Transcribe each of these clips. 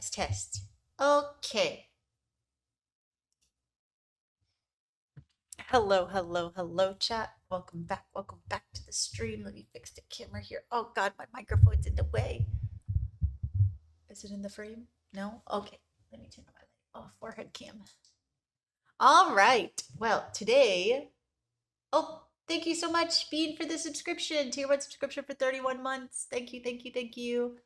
Let's test. Okay. Hello, hello, hello, chat. Welcome back to the stream. Let me fix the camera here. Oh god, my microphone's in the way. Is it in the frame? No? Okay. Let me turn on my light. Oh, forehead cam. All right. Well, today. Oh, thank you so much, Bean, for the subscription. Tier 1 subscription for 31 months. Thank you, thank you, thank you.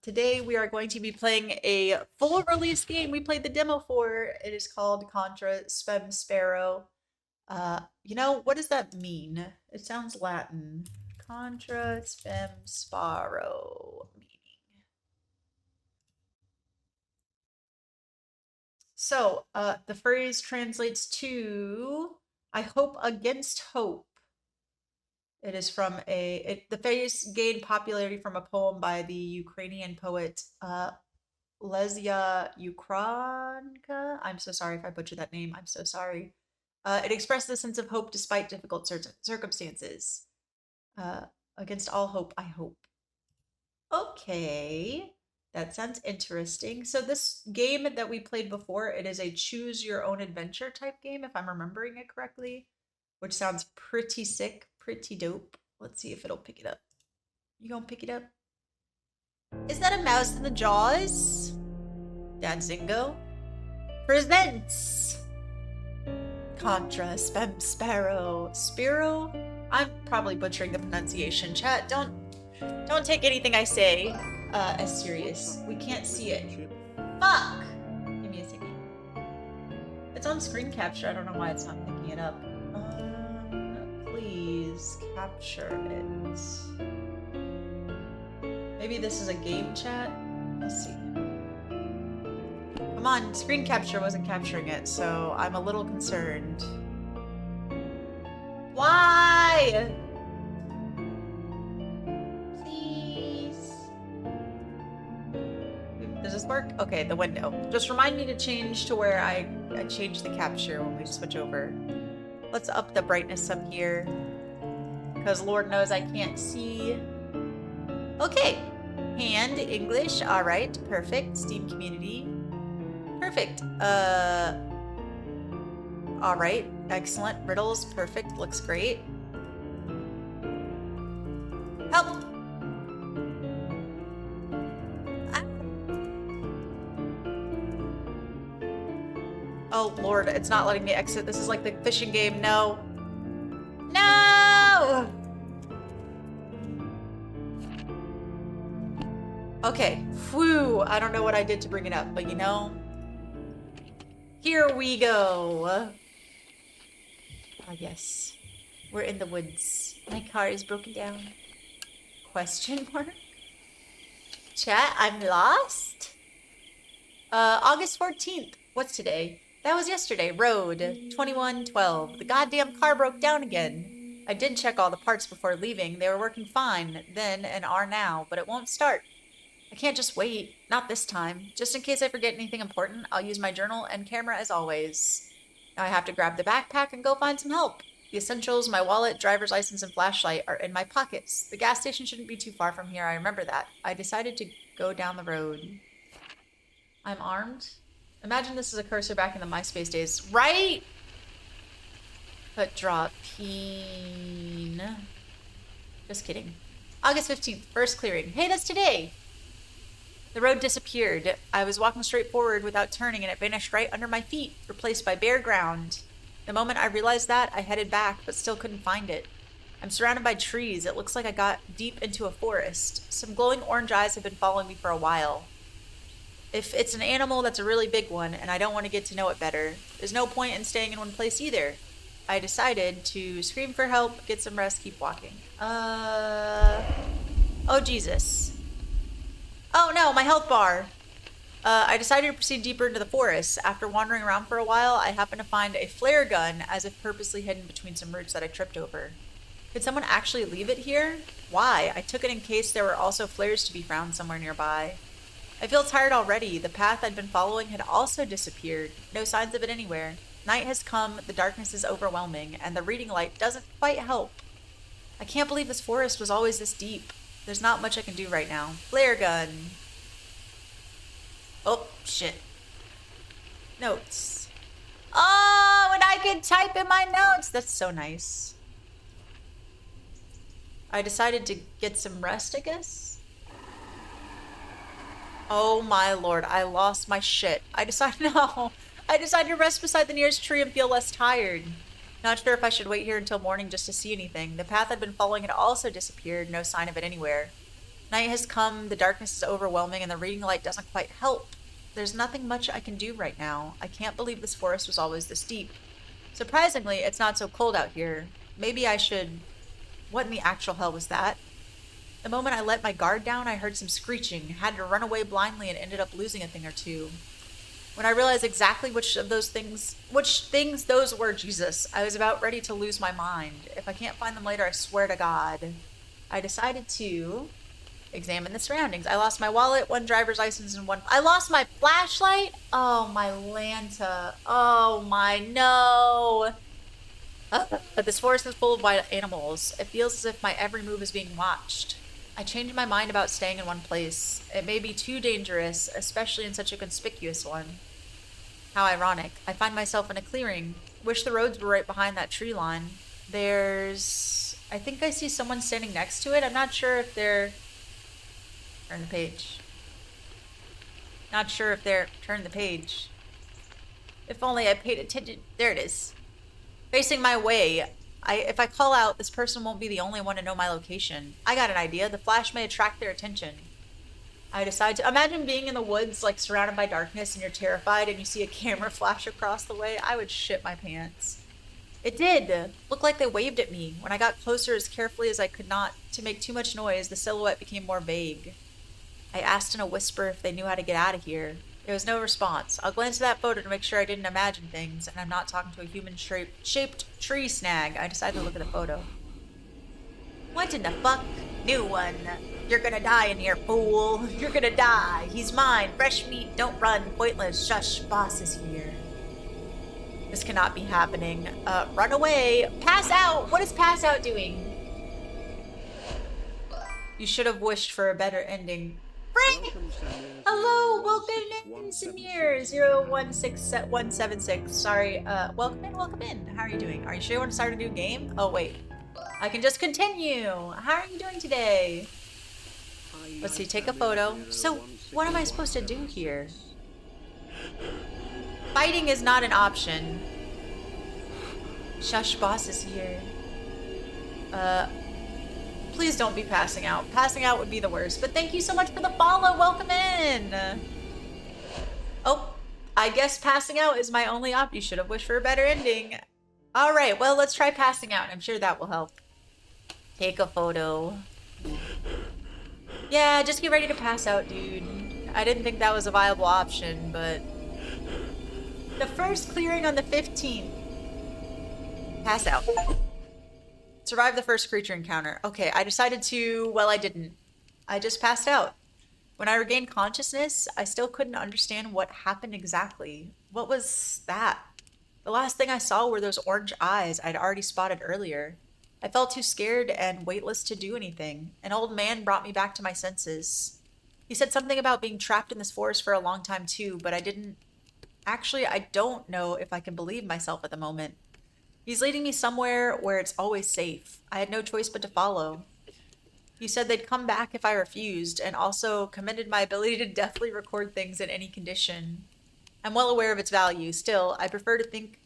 Today we are going to be playing a full release game we played the demo for. It is called Contra, Spem, Spero. What does that mean? It sounds Latin. Contra, Spem, Sparo. Meaning. So, the phrase translates to, I hope against hope. It is from the phrase gained popularity from a poem by the Ukrainian poet Lesia Ukranka. I'm so sorry if I butchered that name. I'm so sorry. It expressed a sense of hope despite difficult circumstances. Against all hope, I hope. Okay, that sounds interesting. So this game that we played before, it is a choose your own adventure type game, if I'm remembering it correctly, which sounds pretty sick, pretty dope. Let's see if it'll pick it up. You gonna pick it up? Is that a mouse in the jaws? Danzingo presents Contra, Spem, Spero, Spero? I'm probably butchering the pronunciation. Chat, don't take anything I say as serious. We can't see it. Fuck! Give me a second. It's on screen capture. I don't know why it's not picking it up. Please capture it. Maybe this is a game chat? Let's see. Come on, screen capture wasn't capturing it, so I'm a little concerned. Why? Please. Does this work? Okay, the window. Just remind me to change to where I change the capture when we switch over. Let's up the brightness up here. Because Lord knows I can't see. Okay. Hand, English. All right. Perfect. Steam community. Perfect. All right. Excellent. Riddles. Perfect. Looks great. Help. Oh, Lord. It's not letting me exit. This is like the fishing game. No. No! Okay. Whew. I don't know what I did to bring it up, but you know. Here we go. Oh, yes. We're in the woods. My car is broken down. Question mark? Chat, I'm lost? August 14th. What's today? That was yesterday. Road 2112. The goddamn car broke down again. I did check all the parts before leaving. They were working fine then and are now, but it won't start. I can't just wait. Not this time. Just in case I forget anything important, I'll use my journal and camera as always. Now I have to grab the backpack and go find some help. The essentials, my wallet, driver's license, and flashlight are in my pockets. The gas station shouldn't be too far from here. I remember that. I decided to go down the road. I'm armed. Imagine this is a cursor back in the MySpace days. Right? But drop peen. Just kidding. August 15th, first clearing. Hey, that's today. The road disappeared. I was walking straight forward without turning and it vanished right under my feet, replaced by bare ground. The moment I realized that, I headed back, but still couldn't find it. I'm surrounded by trees. It looks like I got deep into a forest. Some glowing orange eyes have been following me for a while. If it's an animal, that's a really big one, and I don't want to get to know it better. There's no point in staying in one place either. I decided to scream for help, get some rest, keep walking. Oh, Jesus. Oh no, my health bar. I decided to proceed deeper into the forest. After wandering around for a while, I happened to find a flare gun, as if purposely hidden between some roots that I tripped over. Could someone actually leave it here? Why? I took it in case there were also flares to be found somewhere nearby. I feel tired already. The path I'd been following had also disappeared. No signs of it anywhere. Night has come, the darkness is overwhelming, and the reading light doesn't quite help. I can't believe this forest was always this deep. There's not much I can do right now. Flare gun. Oh, shit. Notes. Oh, and I can type in my notes. That's so nice. I decided to get some rest, I guess. Oh my lord, I lost my shit. I decided, no. I decided to rest beside the nearest tree and feel less tired. Not sure if I should wait here until morning just to see anything. The path I'd been following had also disappeared, no sign of it anywhere. Night has come, the darkness is overwhelming, and the reading light doesn't quite help. There's nothing much I can do right now. I can't believe this forest was always this deep. Surprisingly, it's not so cold out here. Maybe I should... What in the actual hell was that? The moment I let my guard down, I heard some screeching, had to run away blindly, and ended up losing a thing or two. When I realized exactly which things those were, Jesus, I was about ready to lose my mind. If I can't find them later, I swear to God. I decided to examine the surroundings. I lost my wallet, one driver's license, and one... I lost my flashlight? Oh, my Lanta. Oh, my no. This forest is full of wild animals. It feels as if my every move is being watched. I changed my mind about staying in one place. It may be too dangerous, especially in such a conspicuous one. How ironic. I find myself in a clearing. Wish the roads were right behind that tree line. There's... I think I see someone standing next to it. I'm not sure if they're... Turn the page. Not sure if they're... Turn the page. If only I paid attention. There it is. Facing my way. If I call out, this person won't be the only one to know my location. I got an idea. The flash may attract their attention. I decide to... Imagine being in the woods, like, surrounded by darkness, and you're terrified, and you see a camera flash across the way. I would shit my pants. It did. Looked like they waved at me. When I got closer as carefully as I could not to make too much noise, the silhouette became more vague. I asked in a whisper if they knew how to get out of here. There was no response. I'll glance at that photo to make sure I didn't imagine things, and I'm not talking to a human-shaped tree snag. I decided to look at the photo. What in the fuck? New one. You're gonna die in here, fool. You're gonna die. He's mine. Fresh meat. Don't run. Pointless. Shush. Boss is here. This cannot be happening. Run away. Pass out. What is pass out doing? You should have wished for a better ending. Frank! Hello, welcome in, Samir 016176. Sorry, welcome in. How are you doing? Are you sure you want to start a new game? Oh, wait. I can just continue. How are you doing today? Let's see, take a photo. So, what am I supposed to do here? Fighting is not an option. Shush, boss is here. Please don't be passing out. Passing out would be the worst. But thank you so much for the follow. Welcome in. Oh, I guess passing out is my only option. You should have wished for a better ending. All right, well, let's try passing out. I'm sure that will help. Take a photo. Yeah, just get ready to pass out, dude. I didn't think that was a viable option, but... The first clearing on the 15th. Pass out. Survive the first creature encounter. Okay, I decided to... Well, I didn't. I just passed out. When I regained consciousness, I still couldn't understand what happened exactly. What was that? The last thing I saw were those orange eyes I'd already spotted earlier. I felt too scared and weightless to do anything. An old man brought me back to my senses. He said something about being trapped in this forest for a long time too, but I didn't... Actually, I don't know if I can believe myself at the moment. He's leading me somewhere where it's always safe. I had no choice but to follow. He said they'd come back if I refused, and also commended my ability to deftly record things in any condition. I'm well aware of its value. Still, I prefer to think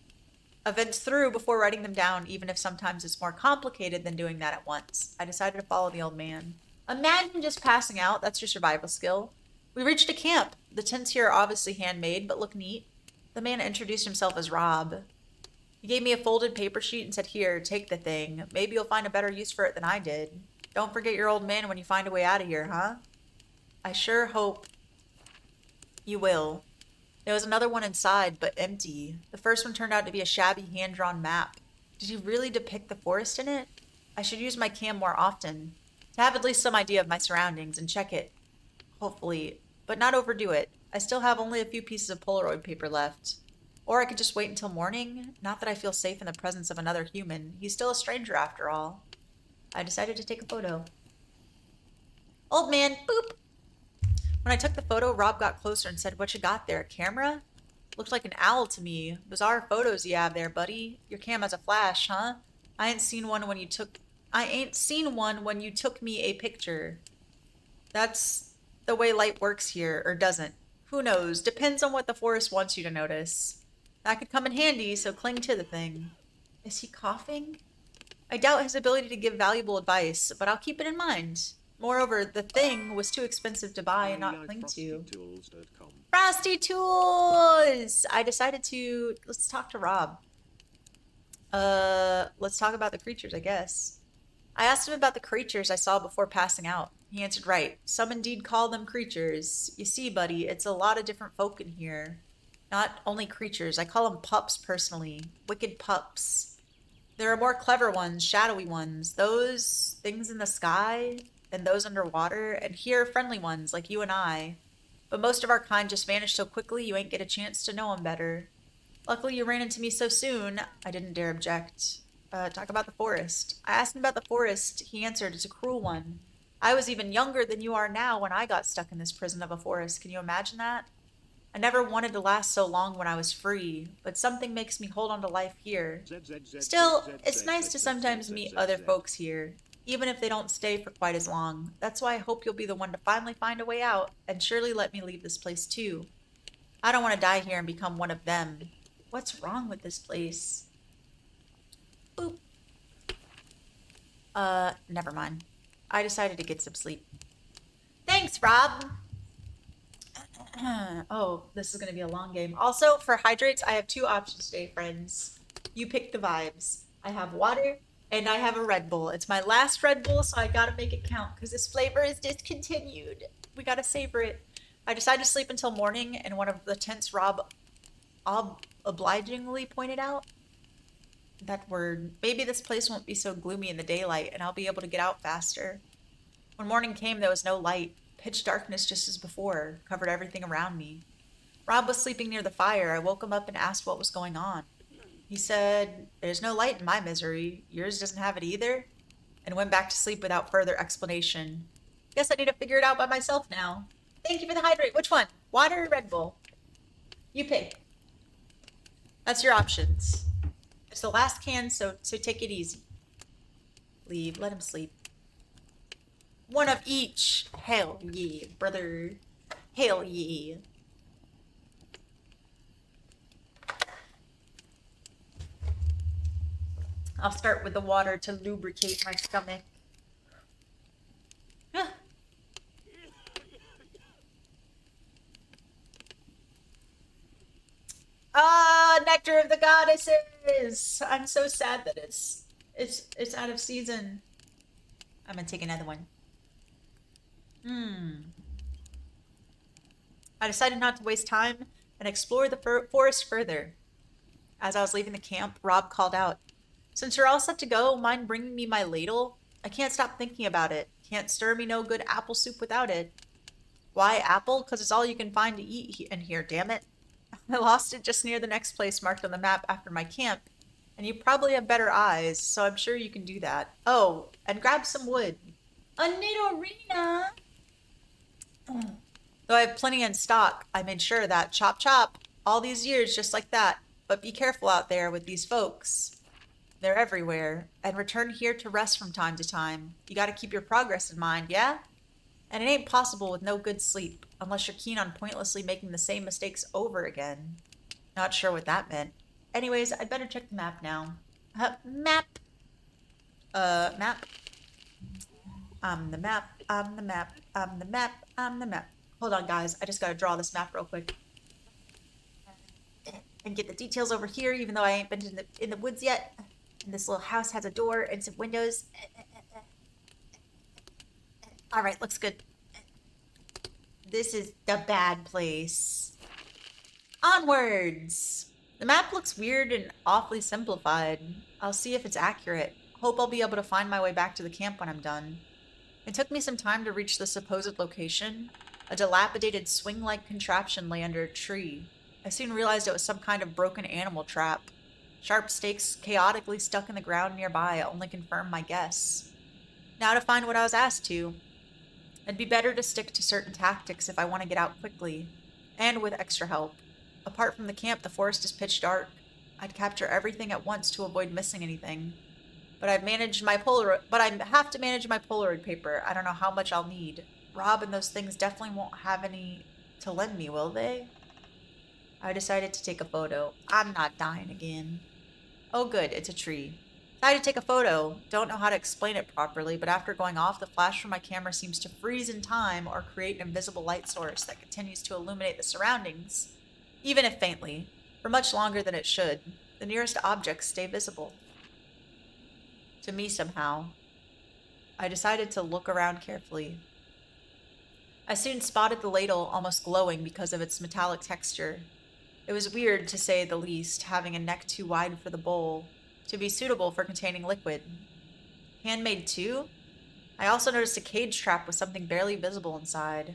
events through before writing them down, even if sometimes it's more complicated than doing that at once. I decided to follow the old man. Imagine just passing out. That's your survival skill. We reached a camp. The tents here are obviously handmade, but look neat. The man introduced himself as Rob. He gave me a folded paper sheet and said, "Here, take the thing. Maybe you'll find a better use for it than I did. Don't forget your old man when you find a way out of here, huh?" I sure hope you will. There was another one inside, but empty. The first one turned out to be a shabby hand-drawn map. Did he really depict the forest in it? I should use my cam more often, to have at least some idea of my surroundings and check it. Hopefully, but not overdo it. I still have only a few pieces of Polaroid paper left. Or I could just wait until morning. Not that I feel safe in the presence of another human. He's still a stranger after all. I decided to take a photo. Old man, boop. When I took the photo, Rob got closer and said, "What you got there, a camera? Looked like an owl to me. Bizarre photos you have there, buddy. Your cam has a flash, huh? I ain't seen one when you took me a picture." That's the way light works here, or doesn't. Who knows? Depends on what the forest wants you to notice. That could come in handy, so cling to the thing. Is he coughing? I doubt his ability to give valuable advice, but I'll keep it in mind. Moreover, the thing was too expensive to buy and not cling to. Frosty Tools! I decided to... Let's talk to Rob. Let's talk about the creatures, I guess. I asked him about the creatures I saw before passing out. He answered right. Some indeed call them creatures. You see, buddy, it's a lot of different folk in here. Not only creatures. I call them pups, personally. Wicked pups. There are more clever ones, shadowy ones. Those things in the sky, and those underwater, and here friendly ones, like you and I. But most of our kind just vanish so quickly you ain't get a chance to know them better. Luckily you ran into me so soon, I didn't dare object. Talk about the forest. I asked him about the forest. He answered, it's a cruel one. I was even younger than you are now when I got stuck in this prison of a forest. Can you imagine that? I never wanted to last so long when I was free, but something makes me hold on to life here. Still, it's nice to sometimes meet other folks here, even if they don't stay for quite as long. That's why I hope you'll be the one to finally find a way out, and surely let me leave this place too. I don't want to die here and become one of them. What's wrong with this place? Boop. Never mind. I decided to get some sleep. Thanks, Rob! Oh, this is going to be a long game. Also, for hydrates, I have two options today, friends. You pick the vibes. I have water, and I have a Red Bull. It's my last Red Bull, so I gotta make it count, because this flavor is discontinued. We gotta savor it. I decided to sleep until morning, and one of the tents Rob obligingly pointed out. That word. Maybe this place won't be so gloomy in the daylight, and I'll be able to get out faster. When morning came, there was no light. Pitch darkness just as before, covered everything around me. Rob was sleeping near the fire. I woke him up and asked what was going on. He said, "There's no light in my misery. Yours doesn't have it either?" And went back to sleep without further explanation. Guess I need to figure it out by myself now. Thank you for the hydrate. Which one? Water or Red Bull? You pick. That's your options. It's the last can, so take it easy. Leave. Let him sleep. One of each. Hell yeah, brother. Hell yeah. I'll start with the water to lubricate my stomach. Ah, Nectar of the Goddesses! I'm so sad that it's out of season. I'm gonna take another one. I decided not to waste time and explore the forest further. As I was leaving the camp, Rob called out, "Since you're all set to go, mind bringing me my ladle? I can't stop thinking about it. Can't stir me no good apple soup without it." Why apple? 'Cause it's all you can find to eat in here, damn it. I lost it just near the next place marked on the map after my camp, and you probably have better eyes, so I'm sure you can do that. Oh, and grab some wood. A Nidorina! Though I have plenty in stock, I made sure that chop chop, all these years just like that. But be careful out there with these folks. They're everywhere, and return here to rest from time to time. You gotta keep your progress in mind, yeah? And it ain't possible with no good sleep, unless you're keen on pointlessly making the same mistakes over again. Not sure what that meant. Anyways, I'd better check the map now. Map. Map. I'm the map, I'm the map, I'm the map, I'm the map. Hold on, guys. I just gotta draw this map real quick. And get the details over here, even though I ain't been in the woods yet. And this little house has a door and some windows. Alright, looks good. This is the bad place. Onwards! The map looks weird and awfully simplified. I'll see if it's accurate. Hope I'll be able to find my way back to the camp when I'm done. It took me some time to reach the supposed location. A dilapidated swing-like contraption lay under a tree. I soon realized it was some kind of broken animal trap. Sharp stakes chaotically stuck in the ground nearby only confirmed my guess. Now to find what I was asked to. It'd be better to stick to certain tactics if I want to get out quickly, and with extra help. Apart from the camp, the forest is pitch dark. I'd capture everything at once to avoid missing anything. But I have to manage my Polaroid paper. I don't know how much I'll need. Rob and those things definitely won't have any to lend me, will they? I decided to take a photo. I'm not dying again. Oh good, it's a tree. Decided to take a photo. Don't know how to explain it properly, but after going off, the flash from my camera seems to freeze in time or create an invisible light source that continues to illuminate the surroundings, even if faintly, for much longer than it should. The nearest objects stay visible. To me somehow. I decided to look around carefully. I soon spotted the ladle almost glowing because of its metallic texture. It was weird, to say the least, having a neck too wide for the bowl to be suitable for containing liquid. Handmade too? I also noticed a cage trap with something barely visible inside.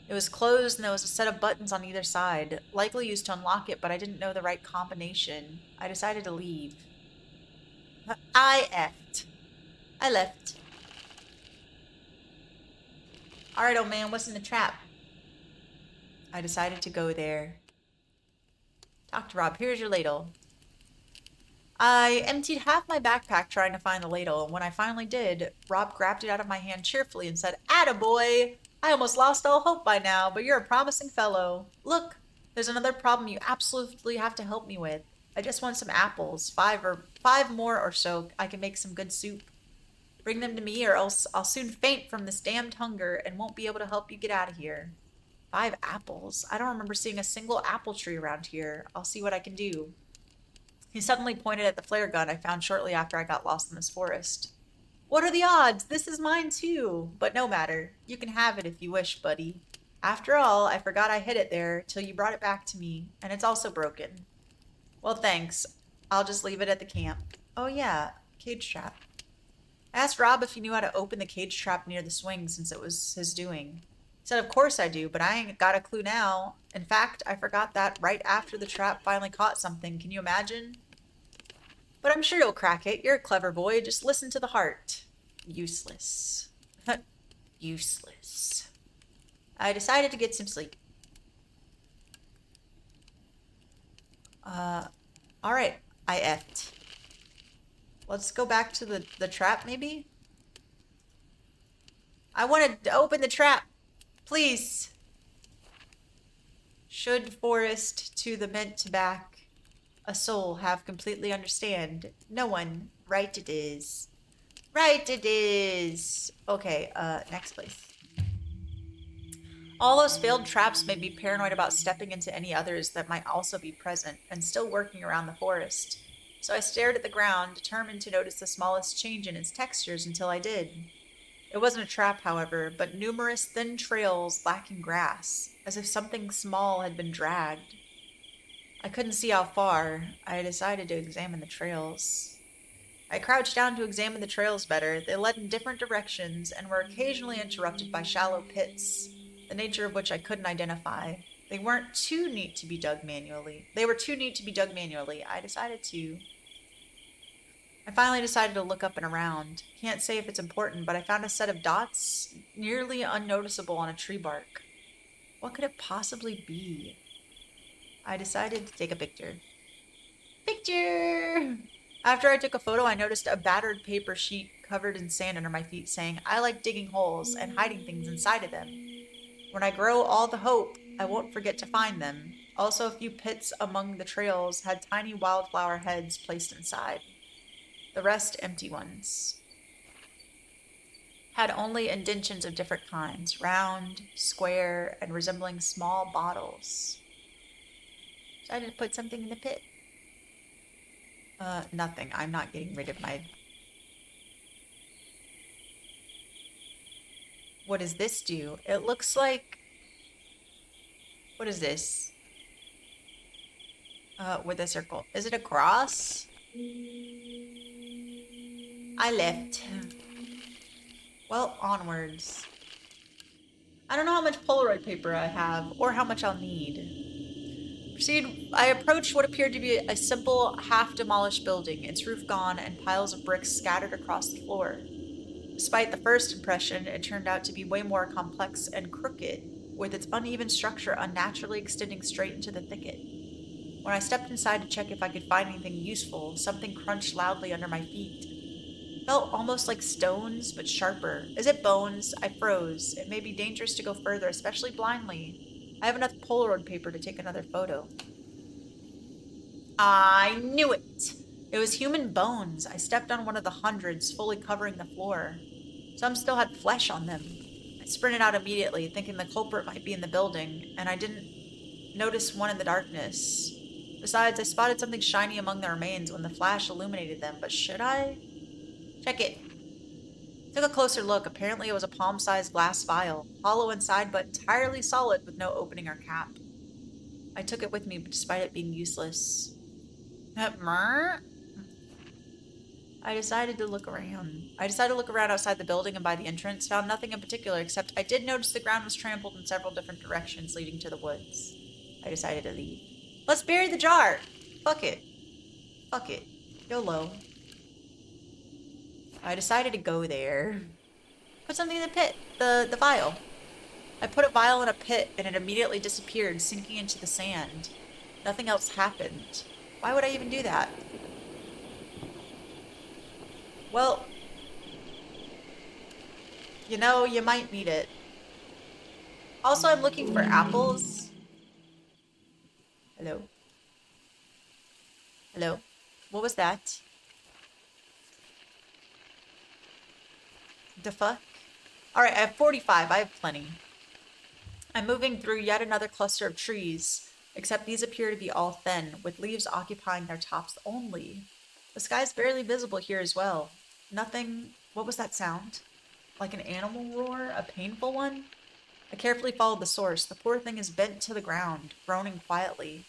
It was closed and there was a set of buttons on either side, likely used to unlock it, but I didn't know the right combination. I decided to leave. I effed. I left. Alright, old man, what's in the trap? I decided to go there. Talk to Rob. Here's your ladle. I emptied half my backpack trying to find the ladle, and when I finally did, Rob grabbed it out of my hand cheerfully and said, "Attaboy! I almost lost all hope by now, but you're a promising fellow. Look, there's another problem you absolutely have to help me with. I just want some apples, five more or so. I can make some good soup. Bring them to me or else I'll soon faint from this damned hunger and won't be able to help you get out of here." 5 apples? I don't remember seeing a single apple tree around here. I'll see what I can do. He suddenly pointed at the flare gun I found shortly after I got lost in this forest. "What are the odds? This is mine too. But no matter. You can have it if you wish, buddy. After all, I forgot I hid it there till you brought it back to me, and it's also broken." "Well, thanks. I'll just leave it at the camp." Oh yeah, cage trap. I asked Rob if he knew how to open the cage trap near the swing since it was his doing. He said, "Of course I do, but I ain't got a clue now. In fact, I forgot that right after the trap finally caught something. Can you imagine? But I'm sure you'll crack it. You're a clever boy. Just listen to the heart." Useless. Useless. I decided to get some sleep. Alright. I effed. Let's go back to the trap, maybe? I want to open the trap. Please. Should forest to the meant back a soul have completely understand? No one. Right it is. Right it is. Okay, next place. All those failed traps made me paranoid about stepping into any others that might also be present and still working around the forest. So I stared at the ground, determined to notice the smallest change in its textures until I did. It wasn't a trap, however, but numerous thin trails lacking grass, as if something small had been dragged. I couldn't see how far. I decided to examine the trails. I crouched down to examine the trails better. They led in different directions and were occasionally interrupted by shallow pits, the nature of which I couldn't identify. They were too neat to be dug manually. I finally decided to look up and around. Can't say if it's important, but I found a set of dots nearly unnoticeable on a tree bark. What could it possibly be? I decided to take a picture. Picture! After I took a photo, I noticed a battered paper sheet covered in sand under my feet saying, "I like digging holes and hiding things inside of them. When I grow all the hope, I won't forget to find them." Also, a few pits among the trails had tiny wildflower heads placed inside. The rest empty ones. Had only indentions of different kinds, round, square, and resembling small bottles. Decided to put something in the pit. Nothing. I'm not getting rid of my... What does this do? It looks like... What is this? With a circle. Is it a cross? I left. Well, onwards. I don't know how much Polaroid paper I have, or how much I'll need. I approached what appeared to be a simple, half-demolished building, its roof gone and piles of bricks scattered across the floor. Despite the first impression, it turned out to be way more complex and crooked, with its uneven structure unnaturally extending straight into the thicket. When I stepped inside to check if I could find anything useful, something crunched loudly under my feet. It felt almost like stones, but sharper. Is it bones? I froze. It may be dangerous to go further, especially blindly. I have enough Polaroid paper to take another photo. I knew it! It was human bones. I stepped on one of the hundreds, fully covering the floor. Some still had flesh on them. I sprinted out immediately, thinking the culprit might be in the building, and I didn't notice one in the darkness. Besides, I spotted something shiny among the remains when the flash illuminated them, but should I? Check it. Took a closer look. Apparently it was a palm-sized glass vial, hollow inside but entirely solid with no opening or cap. I took it with me despite it being useless. I decided to look around. Outside the building and by the entrance, found nothing in particular, except I did notice the ground was trampled in several different directions leading to the woods. I decided to leave. Let's bury the jar! Fuck it. Fuck it. YOLO. I decided to go there. Put something in the pit. The vial. I put a vial in a pit and it immediately disappeared, sinking into the sand. Nothing else happened. Why would I even do that? Well, you know, you might need it. Also, I'm looking for apples. Hello? Hello? What was that? The fuck? Alright, I have 45. I have plenty. I'm moving through yet another cluster of trees, except these appear to be all thin, with leaves occupying their tops only. The sky's barely visible here as well. Nothing... What was that sound? Like an animal roar? A painful one? I carefully followed the source. The poor thing is bent to the ground, groaning quietly.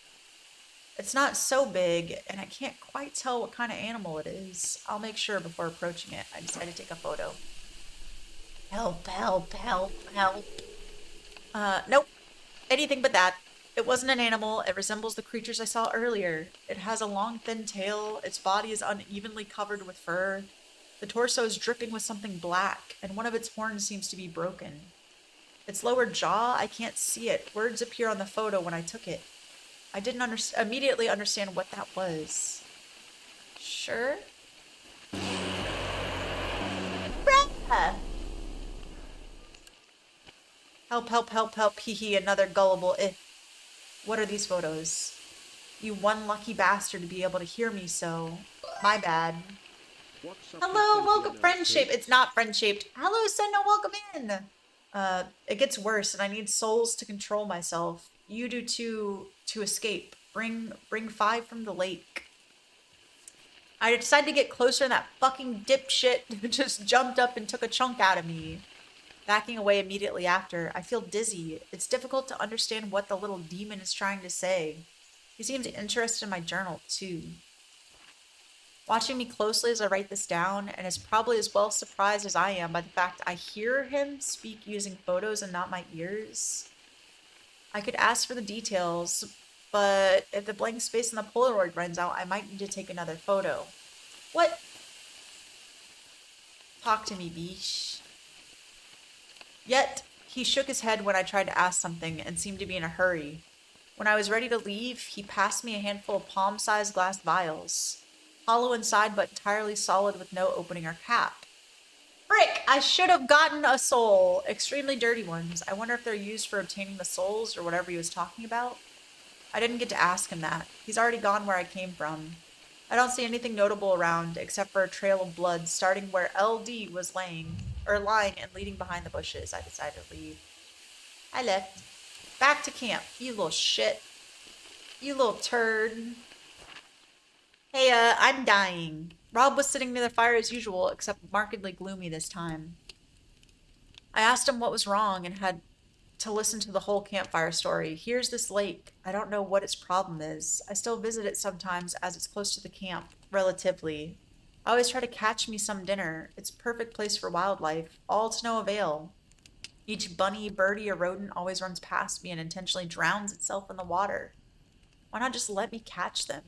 It's not so big, and I can't quite tell what kind of animal it is. I'll make sure before approaching it. I decided to take a photo. Help, help, help, help. Nope. Anything but that. It wasn't an animal. It resembles the creatures I saw earlier. It has a long, thin tail. Its body is unevenly covered with fur. The torso is dripping with something black, and one of its horns seems to be broken. Its lower jaw, I can't see it. Words appear on the photo when I took it. I didn't immediately understand what that was. Sure? Bruh! Help, help, help, help, hee hee, another gullible What are these photos? You one lucky bastard to be able to hear me so. My bad. Hello, welcome, friend-shaped. It's not friend-shaped. Hello, Senna, welcome in. It gets worse and I need souls to control myself. You do too, to escape. Bring 5 from the lake. I decided to get closer and that fucking dipshit just jumped up and took a chunk out of me. Backing away immediately after, I feel dizzy. It's difficult to understand what the little demon is trying to say. He seems interested in my journal, too. Watching me closely as I write this down, and is probably as well surprised as I am by the fact I hear him speak using photos and not my ears. I could ask for the details, but if the blank space in the Polaroid runs out, I might need to take another photo. What? Talk to me, biche. Yet, he shook his head when I tried to ask something and seemed to be in a hurry. When I was ready to leave, he passed me a handful of palm-sized glass vials, hollow inside but entirely solid with no opening or cap. Frick! I should have gotten a soul. Extremely dirty ones. I wonder if they're used for obtaining the souls or whatever he was talking about. I didn't get to ask him that. He's already gone where I came from. I don't see anything notable around except for a trail of blood starting where LD was lying and leading behind the bushes. I decided to leave. I left. Back to camp. You little shit. You little turd. Hey, I'm dying. Rob was sitting near the fire as usual, except markedly gloomy this time. I asked him what was wrong and had to listen to the whole campfire story. Here's this lake. I don't know what its problem is. I still visit it sometimes as it's close to the camp, relatively. I always try to catch me some dinner. It's a perfect place for wildlife, all to no avail. Each bunny, birdie, or rodent always runs past me and intentionally drowns itself in the water. Why not just let me catch them?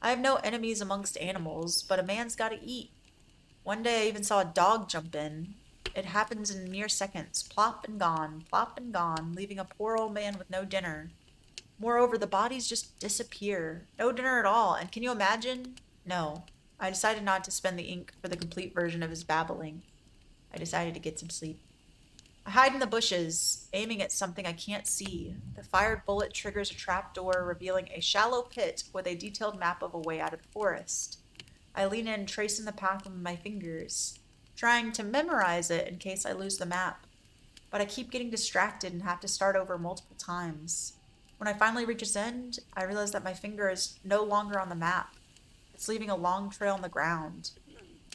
I have no enemies amongst animals, but a man's got to eat. One day I even saw a dog jump in. It happens in mere seconds. Plop and gone, leaving a poor old man with no dinner. Moreover, the bodies just disappear. No dinner at all. And can you imagine? No. I decided not to spend the ink for the complete version of his babbling. I decided to get some sleep. I hide in the bushes, aiming at something I can't see. The fired bullet triggers a trapdoor, revealing a shallow pit with a detailed map of a way out of the forest. I lean in, tracing the path with my fingers, trying to memorize it in case I lose the map. But I keep getting distracted and have to start over multiple times. When I finally reach its end, I realize that my finger is no longer on the map. It's leaving a long trail on the ground.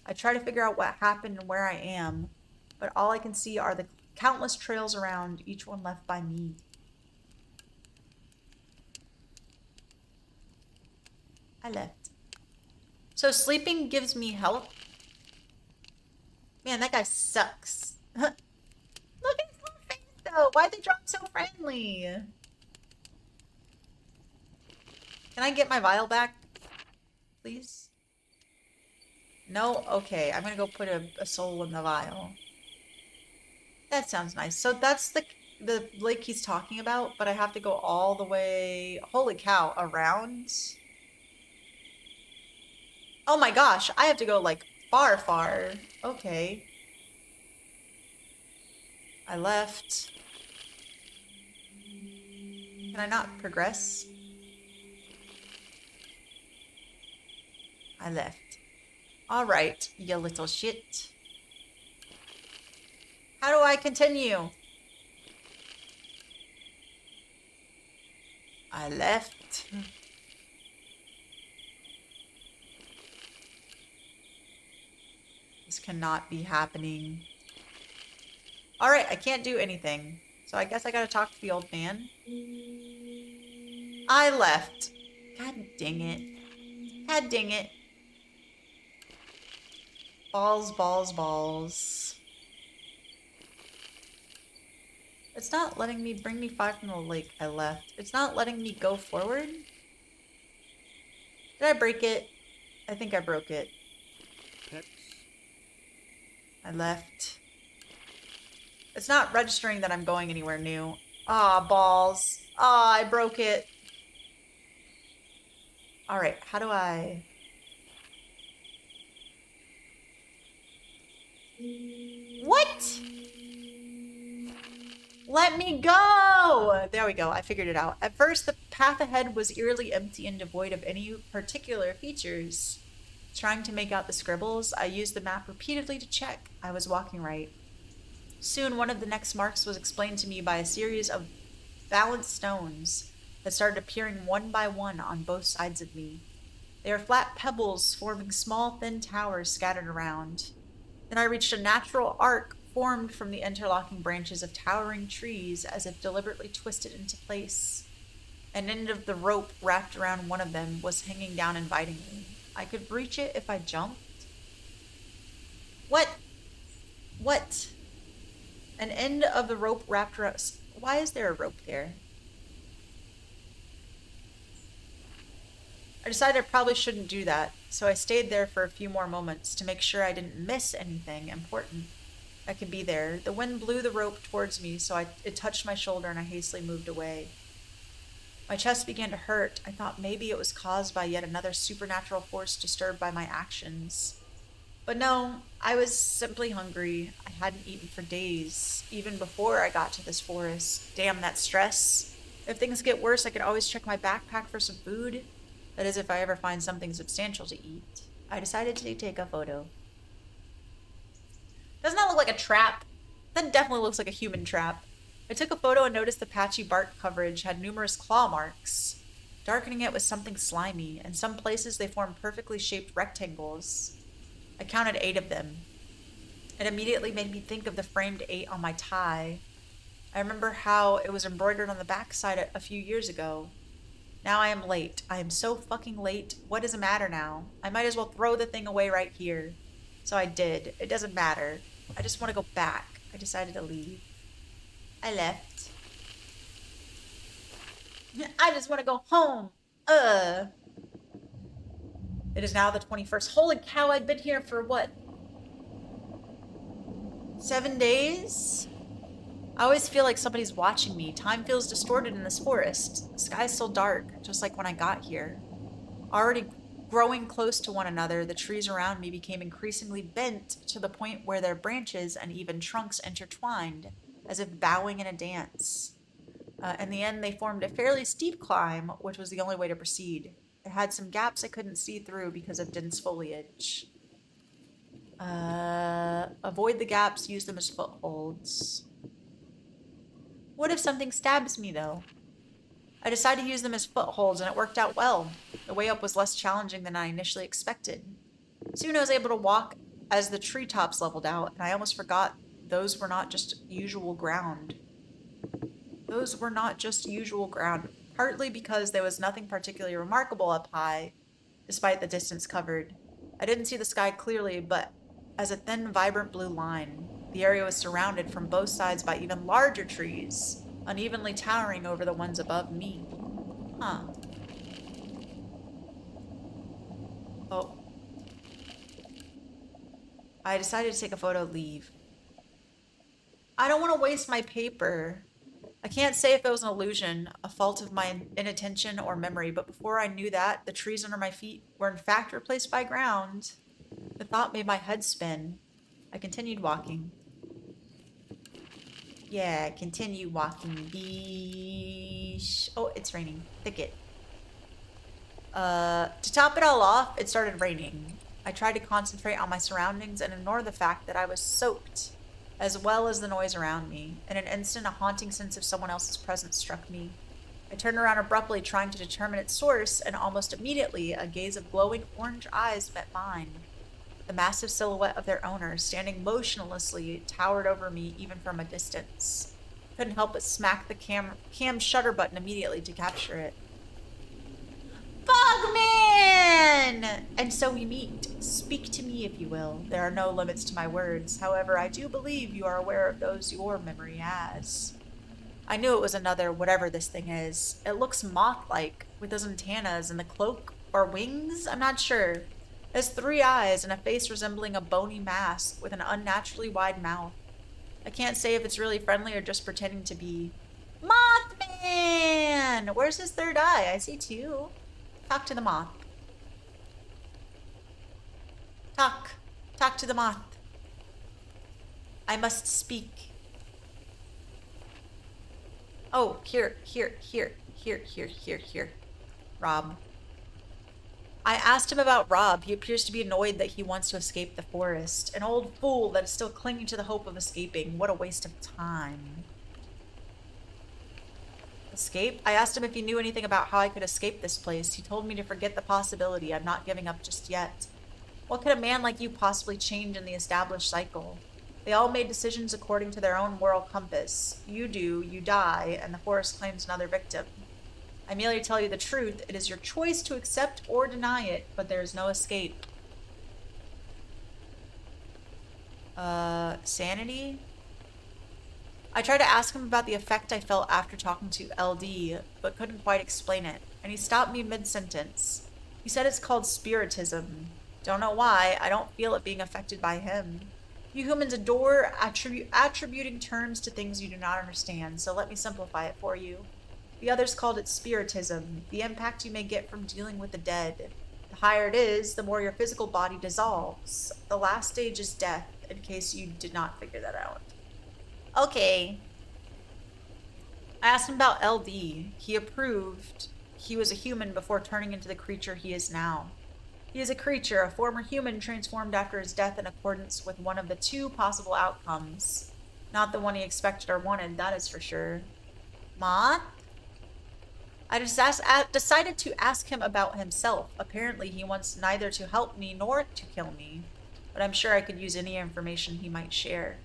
I try to figure out what happened and where I am, but all I can see are the countless trails around, each one left by me. I left. So sleeping gives me help? Man, that guy sucks. Look at his little face, though. Why'd they draw him so friendly? Can I get my vial back, please? No? Okay, I'm gonna go put a soul in the vial. That sounds nice. So that's the lake he's talking about, but I have to go all the way, holy cow, around? Oh my gosh, I have to go like far, far. Okay. I left. Can I not progress? I left. All right, you little shit. How do I continue? I left. This cannot be happening. All right, I can't do anything. So I guess I gotta talk to the old man. I left. God dang it. God dang it. Balls, balls, balls. It's not letting me bring me 5 from the lake I left. It's not letting me go forward. Did I break it? I think I broke it. Pets. I left. It's not registering that I'm going anywhere new. Ah, balls. Ah, I broke it. All right, how do I... What? Let me go! There we go, I figured it out. At first, the path ahead was eerily empty and devoid of any particular features. Trying to make out the scribbles, I used the map repeatedly to check I was walking right. Soon, one of the next marks was explained to me by a series of balanced stones that started appearing one by one on both sides of me. They were flat pebbles forming small, thin towers scattered around. Then I reached a natural arc formed from the interlocking branches of towering trees as if deliberately twisted into place. An end of the rope wrapped around one of them was hanging down invitingly. I could reach it if I jumped. What? What? An end of the rope wrapped around... Why is there a rope there? I decided I probably shouldn't do that, so I stayed there for a few more moments to make sure I didn't miss anything important that could be there. The wind blew the rope towards me, so it touched my shoulder and I hastily moved away. My chest began to hurt. I thought maybe it was caused by yet another supernatural force disturbed by my actions. But no, I was simply hungry. I hadn't eaten for days, even before I got to this forest. Damn, that stress. If things get worse, I could always check my backpack for some food. That is, if I ever find something substantial to eat. I decided to take a photo. Doesn't that look like a trap? That definitely looks like a human trap. I took a photo and noticed the patchy bark coverage had numerous claw marks, darkening it with something slimy. In some places, they formed perfectly shaped rectangles. I counted 8 of them. It immediately made me think of the framed 8 on my tie. I remember how it was embroidered on the backside a few years ago. Now I am late. I am so fucking late. What does it matter now? I might as well throw the thing away right here. So I did. It doesn't matter. I just want to go back. I decided to leave. I left. I just want to go home. It is now the 21st. Holy cow, I've been here for what? 7 days? I always feel like somebody's watching me. Time feels distorted in this forest. The sky's still dark, just like when I got here. Already growing close to one another, the trees around me became increasingly bent to the point where their branches and even trunks intertwined, as if bowing in a dance. In the end, they formed a fairly steep climb, which was the only way to proceed. It had some gaps I couldn't see through because of dense foliage. Avoid the gaps, use them as footholds. What if something stabs me, though? I decided to use them as footholds, and it worked out well. The way up was less challenging than I initially expected. Soon I was able to walk as the treetops leveled out, and I almost forgot those were not just usual ground. Those were not just usual ground, partly because there was nothing particularly remarkable up high, despite the distance covered. I didn't see the sky clearly, but as a thin, vibrant blue line, the area was surrounded from both sides by even larger trees, unevenly towering over the ones above me. Huh. Oh. I decided to take a photo, leave. I don't want to waste my paper. I can't say if it was an illusion, a fault of my inattention or memory, but before I knew that, the trees under my feet were in fact replaced by ground. The thought made my head spin. I continued walking. Yeah, continue walking, beesh. Oh, it's raining. Thicket. To top it all off, it started raining. I tried to concentrate on my surroundings and ignore the fact that I was soaked, as well as the noise around me. In an instant, a haunting sense of someone else's presence struck me. I turned around abruptly, trying to determine its source, and almost immediately, a gaze of glowing orange eyes met mine. The massive silhouette of their owner, standing motionlessly, towered over me even from a distance. Couldn't help but smack the cam shutter button immediately to capture it. Fogman! And so we meet. Speak to me, if you will. There are no limits to my words. However, I do believe you are aware of those your memory has. I knew it was another whatever this thing is. It looks moth-like, with those antennas and the cloak, or wings? I'm not sure. It has 3 eyes and a face resembling a bony mask with an unnaturally wide mouth. I can't say if it's really friendly or just pretending to be. Mothman! Where's his 3rd eye? I see 2. Talk to the moth. Talk. Talk to the moth. I must speak. Oh, here. Rob. I asked him about Rob. He appears to be annoyed that he wants to escape the forest. An old fool that is still clinging to the hope of escaping. What a waste of time. Escape? I asked him if he knew anything about how I could escape this place. He told me to forget the possibility. I'm not giving up just yet. What could a man like you possibly change in the established cycle? They all made decisions according to their own moral compass. You do, you die, and the forest claims another victim. I merely tell you the truth. It is your choice to accept or deny it, but there is no escape. Sanity? I tried to ask him about the effect I felt after talking to LD, but couldn't quite explain it, and he stopped me mid-sentence. He said it's called spiritism. Don't know why, I don't feel it being affected by him. You humans adore attributing terms to things you do not understand, so let me simplify it for you. The others called it spiritism, the impact you may get from dealing with the dead. The higher it is, the more your physical body dissolves. The last stage is death, in case you did not figure that out. Okay. I asked him about LD. He approved he was a human before turning into the creature he is now. He is a creature, a former human transformed after his death in accordance with one of the 2 possible outcomes. Not the one he expected or wanted, that is for sure. Moth? I decided to ask him about himself. Apparently he wants neither to help me nor to kill me, but I'm sure I could use any information he might share.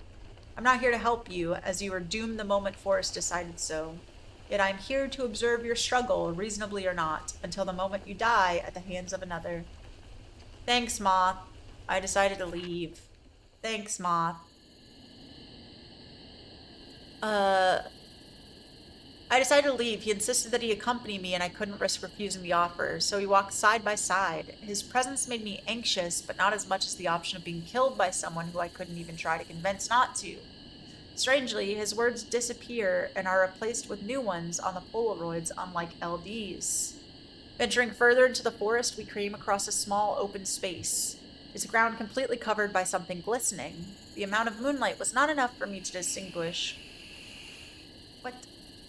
I'm not here to help you, as you were doomed the moment Forrest decided so. Yet I'm here to observe your struggle, reasonably or not, until the moment you die at the hands of another. Thanks, Moth. I decided to leave. Thanks, Moth. I decided to leave. He insisted that he accompany me and I couldn't risk refusing the offer, so we walked side by side. His presence made me anxious, but not as much as the option of being killed by someone who I couldn't even try to convince not to. Strangely, his words disappear and are replaced with new ones on the Polaroids, unlike LD's. Venturing further into the forest, we came across a small open space, its ground completely covered by something glistening. The amount of moonlight was not enough for me to distinguish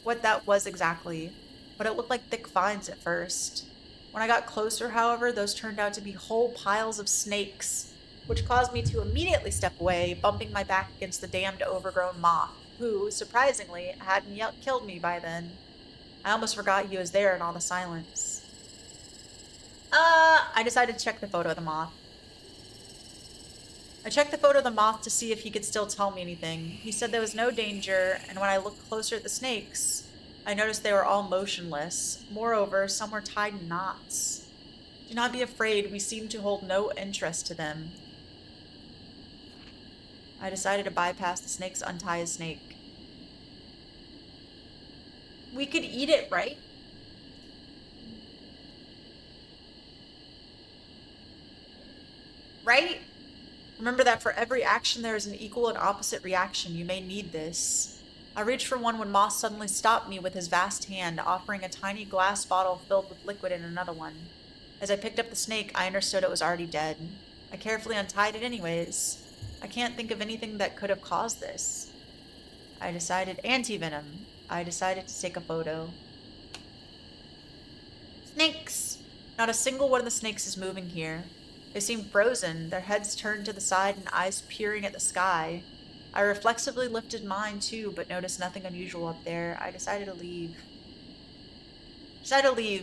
what that was exactly, but it looked like thick vines at first. When I got closer, however, those turned out to be whole piles of snakes, which caused me to immediately step away, bumping my back against the damned overgrown moth, who, surprisingly, hadn't yet killed me by then. I almost forgot he was there in all the silence. I decided to check the photo of the moth. I checked the photo of the moth to see if he could still tell me anything. He said there was no danger, and when I looked closer at the snakes, I noticed they were all motionless. Moreover, some were tied in knots. Do not be afraid, we seem to hold no interest to them. I decided to bypass the snakes, untie a snake. We could eat it, right? Right? Remember that for every action there is an equal and opposite reaction. You may need this. I reached for one when Moss suddenly stopped me with his vast hand, offering a tiny glass bottle filled with liquid in another one. As I picked up the snake, I understood it was already dead. I carefully untied it anyways. I can't think of anything that could have caused this. I decided anti-venom. I decided to take a photo. Snakes! Not a single one of the snakes is moving here. They seem frozen, their heads turned to the side and eyes peering at the sky. I reflexively lifted mine too, but noticed nothing unusual up there. I decided to leave.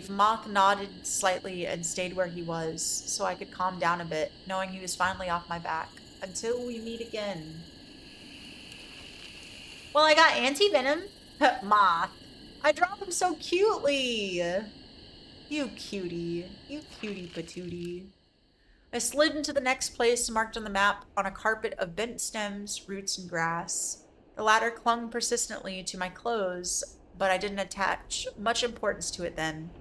Moth nodded slightly and stayed where he was, so I could calm down a bit, knowing he was finally off my back. Until we meet again. Well, I got anti-venom. Moth. I dropped him so cutely. You cutie. You cutie patootie. I slid into the next place marked on the map on a carpet of bent stems, roots, and grass. The latter clung persistently to my clothes, but I didn't attach much importance to it then.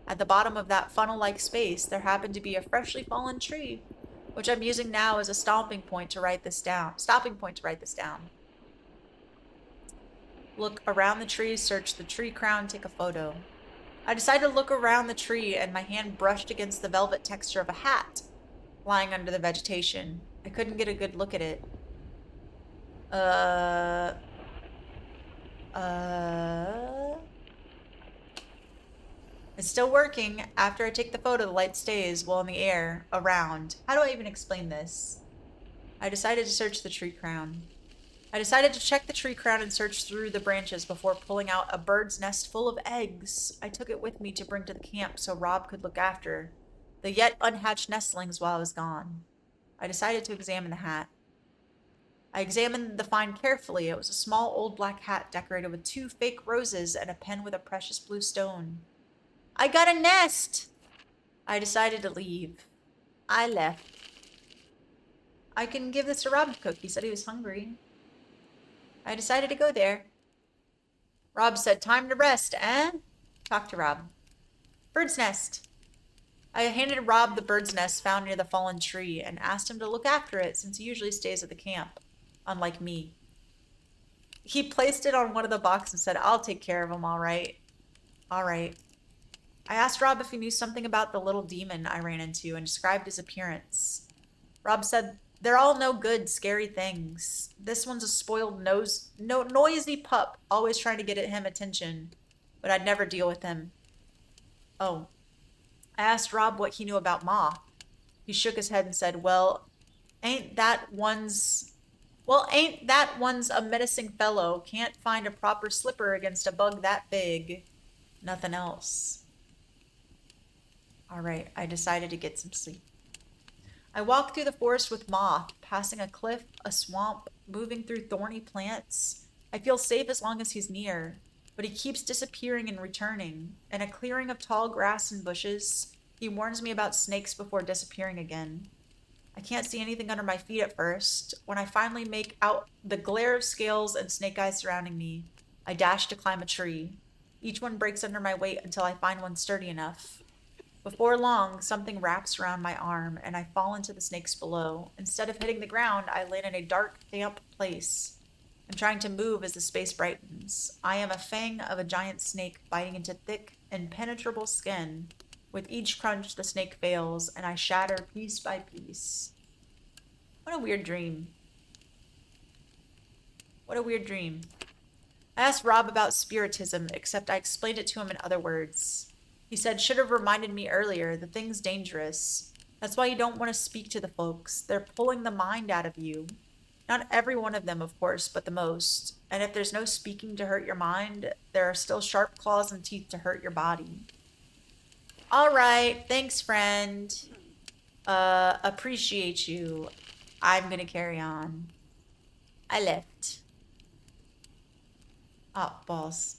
At the bottom of that funnel-like space, there happened to be a freshly fallen tree, which I'm using now as a stopping point to write this down. Look around the tree, search the tree crown, take a photo. I decided to look around the tree, and my hand brushed against the velvet texture of a hat lying under the vegetation. I couldn't get a good look at it. It's still working. After I take the photo, the light stays while in the air, around. How do I even explain this? I decided to search the tree crown. I decided to check the tree crown and search through the branches before pulling out a bird's nest full of eggs. I took it with me to bring to the camp so Rob could look after the yet unhatched nestlings while I was gone. I decided to examine the hat. I examined the find carefully. It was a small old black hat decorated with 2 fake roses and a pen with a precious blue stone. I got a nest! I decided to leave. I left. I can give this to Rob to cook. He said he was hungry. I decided to go there. Rob said, time to rest, eh? Talk to Rob. Bird's nest. I handed Rob the bird's nest found near the fallen tree and asked him to look after it since he usually stays at the camp, unlike me. He placed it on one of the boxes and said, I'll take care of him, all right. All right. I asked Rob if he knew something about the little demon I ran into and described his appearance. Rob said, they're all no good, scary things. This one's a spoiled noisy pup, always trying to get at him attention, but I'd never deal with him. Oh. I asked Rob what he knew about Moth. He shook his head and said, ain't that one's a menacing fellow. Can't find a proper slipper against a bug that big. Nothing else. All right, I decided to get some sleep. I walked through the forest with Moth, passing a cliff, a swamp, moving through thorny plants. I feel safe as long as he's near, but he keeps disappearing and returning. In a clearing of tall grass and bushes, he warns me about snakes before disappearing again. I can't see anything under my feet at first. When I finally make out the glare of scales and snake eyes surrounding me, I dash to climb a tree. Each one breaks under my weight until I find one sturdy enough. Before long, something wraps around my arm, and I fall into the snakes below. Instead of hitting the ground, I land in a dark, damp place. I'm trying to move as the space brightens. I am a fang of a giant snake biting into thick, impenetrable skin. With each crunch, the snake fails, and I shatter piece by piece. What a weird dream. What a weird dream. I asked Rob about spiritism, except I explained it to him in other words. He said, should have reminded me earlier, the thing's dangerous. That's why you don't want to speak to the folks. They're pulling the mind out of you. Not every one of them, of course, but the most. And if there's no speaking to hurt your mind, there are still sharp claws and teeth to hurt your body. All right, thanks, friend. Appreciate you. I'm gonna carry on. I left. Oh, balls.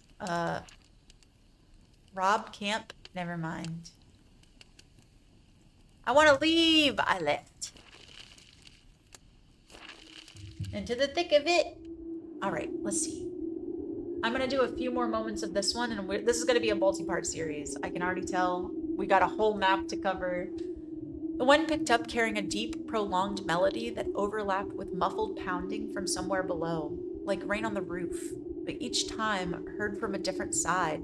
Rob Camp? Never mind. I want to leave. I left. Into the thick of it. All right, let's see. I'm going to do a few more moments of this one, and this is going to be a multi-part series. I can already tell. We got a whole map to cover. The one picked up carrying a deep, prolonged melody that overlapped with muffled pounding from somewhere below, like rain on the roof, but each time heard from a different side.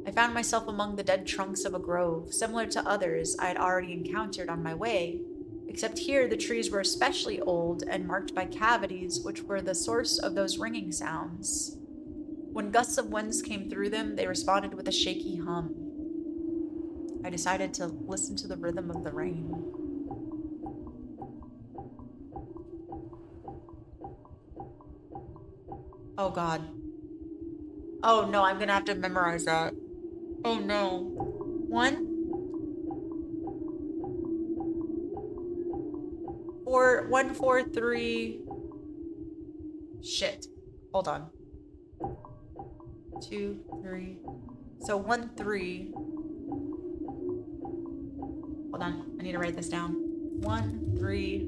I found myself among the dead trunks of a grove, similar to others I had already encountered on my way, except here the trees were especially old and marked by cavities which were the source of those ringing sounds. When gusts of winds came through them, they responded with a shaky hum. I decided to listen to the rhythm of the rain. Oh God. Oh no, I'm gonna have to memorize that. Oh no. 1 4 1 4 3. Shit. Hold on. 2 3. So 1 3. Hold on. I need to write this down. 1 3.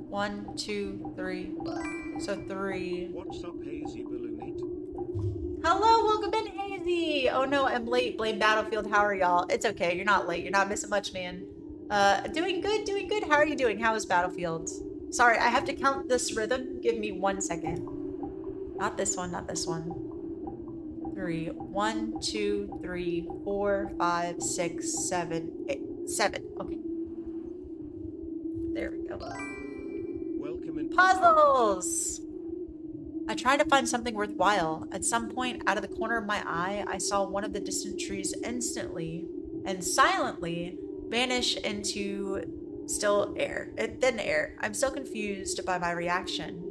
1 2 3. So 3. What's up, Hazy Balloonite? Hello, welcome in, Hazy. Oh no, I'm late. Blame Battlefield. How are y'all? It's okay. You're not late. You're not missing much, man. Doing good, doing good. How are you doing? How is Battlefield? Sorry, I have to count this rhythm. Give me 1 second. Not this one, not this one. 3. 1 2 3 4 5 6 7 8 7. Okay. There we go. Welcome in Puzzles! I tried to find something worthwhile. At some point, out of the corner of my eye, I saw one of the distant trees instantly and silently vanish into thin air. I'm still confused by my reaction.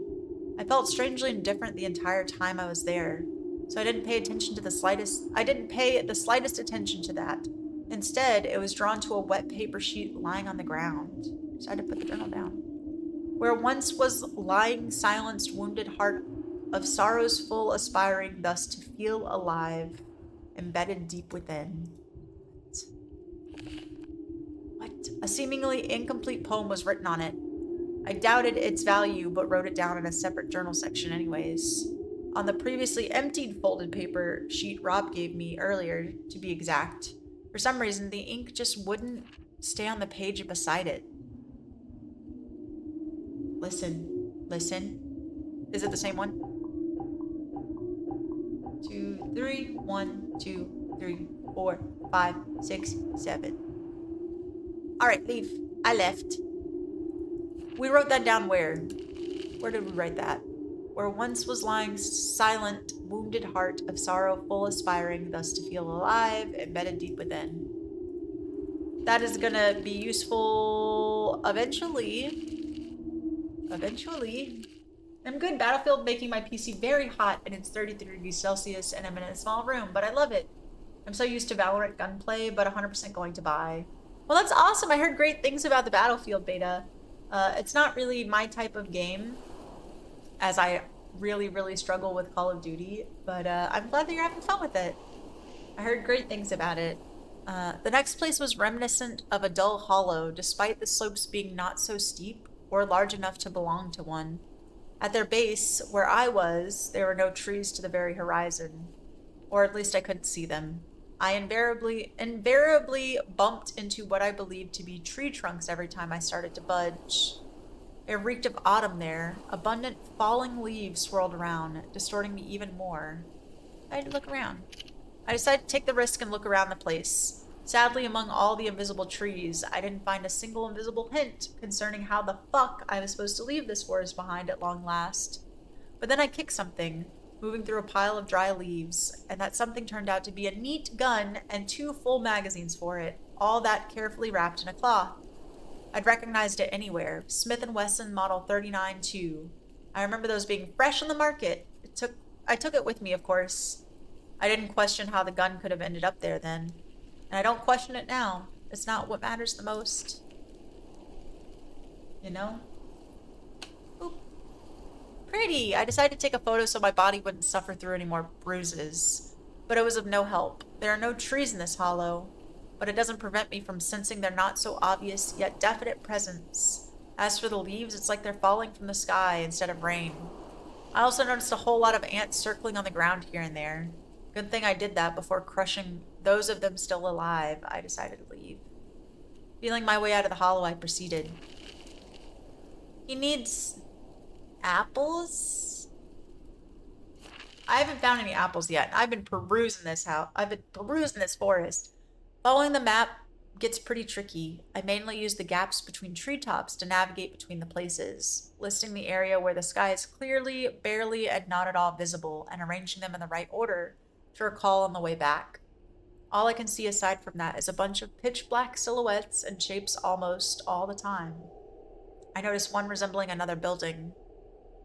I felt strangely indifferent the entire time I was there, so I didn't pay the slightest attention to that. Instead, it was drawn to a wet paper sheet lying on the ground. Decided to put the journal down. Where once was lying silenced wounded heart of sorrows full aspiring thus to feel alive, embedded deep within. What? A seemingly incomplete poem was written on it. I doubted its value, but wrote it down in a separate journal section anyways. On the previously emptied folded paper sheet Rob gave me earlier, to be exact. For some reason, the ink just wouldn't stay on the page beside it. Listen. Listen. Is it the same one? 2 3 1 2 3 4 5 6 7. Alright, leave. I left. We wrote that down where? Where did we write that? Where once was lying silent, wounded heart of sorrow full aspiring thus to feel alive, embedded deep within. That is gonna be useful eventually. I'm good. Battlefield making my PC very hot, and it's 33 degrees Celsius, and I'm in a small room, but I love it. I'm so used to Valorant gunplay, but 100% going to buy. Well, that's awesome. I heard great things about the Battlefield beta. It's not really my type of game, as I really struggle with Call of Duty, but I'm glad that you're having fun with it. I heard great things about it. The next place was reminiscent of a dull hollow, despite the slopes being not so steep or large enough to belong to one. At their base, where I was, there were no trees to the very horizon. Or at least I couldn't see them. I invariably bumped into what I believed to be tree trunks every time I started to budge. It reeked of autumn there. Abundant falling leaves swirled around, distorting me even more. I had to look around. I decided to take the risk and look around the place. Sadly, among all the invisible trees, I didn't find a single invisible hint concerning how the fuck I was supposed to leave this forest behind at long last. But then I kicked something, moving through a pile of dry leaves, and that something turned out to be a neat gun and 2 full magazines for it, all that carefully wrapped in a cloth. I'd recognized it anywhere. Smith & Wesson Model 39-2. I remember those being fresh on the market. I took it with me, of course. I didn't question how the gun could have ended up there then. And I don't question it now. It's not what matters the most. You know? Oop. Pretty! I decided to take a photo so my body wouldn't suffer through any more bruises. But it was of no help. There are no trees in this hollow. But it doesn't prevent me from sensing their not so obvious yet definite presence. As for the leaves, it's like they're falling from the sky instead of rain. I also noticed a whole lot of ants circling on the ground here and there. Good thing I did that before crushing those of them still alive. I decided to leave. Feeling my way out of the hollow, I proceeded. He needs apples? I haven't found any apples yet. I've been perusing this forest. Following the map gets pretty tricky. I mainly use the gaps between treetops to navigate between the places, listing the area where the sky is clearly, barely, and not at all visible, and arranging them in the right order to recall on the way back. All I can see aside from that is a bunch of pitch black silhouettes and shapes almost all the time. I noticed one resembling another building.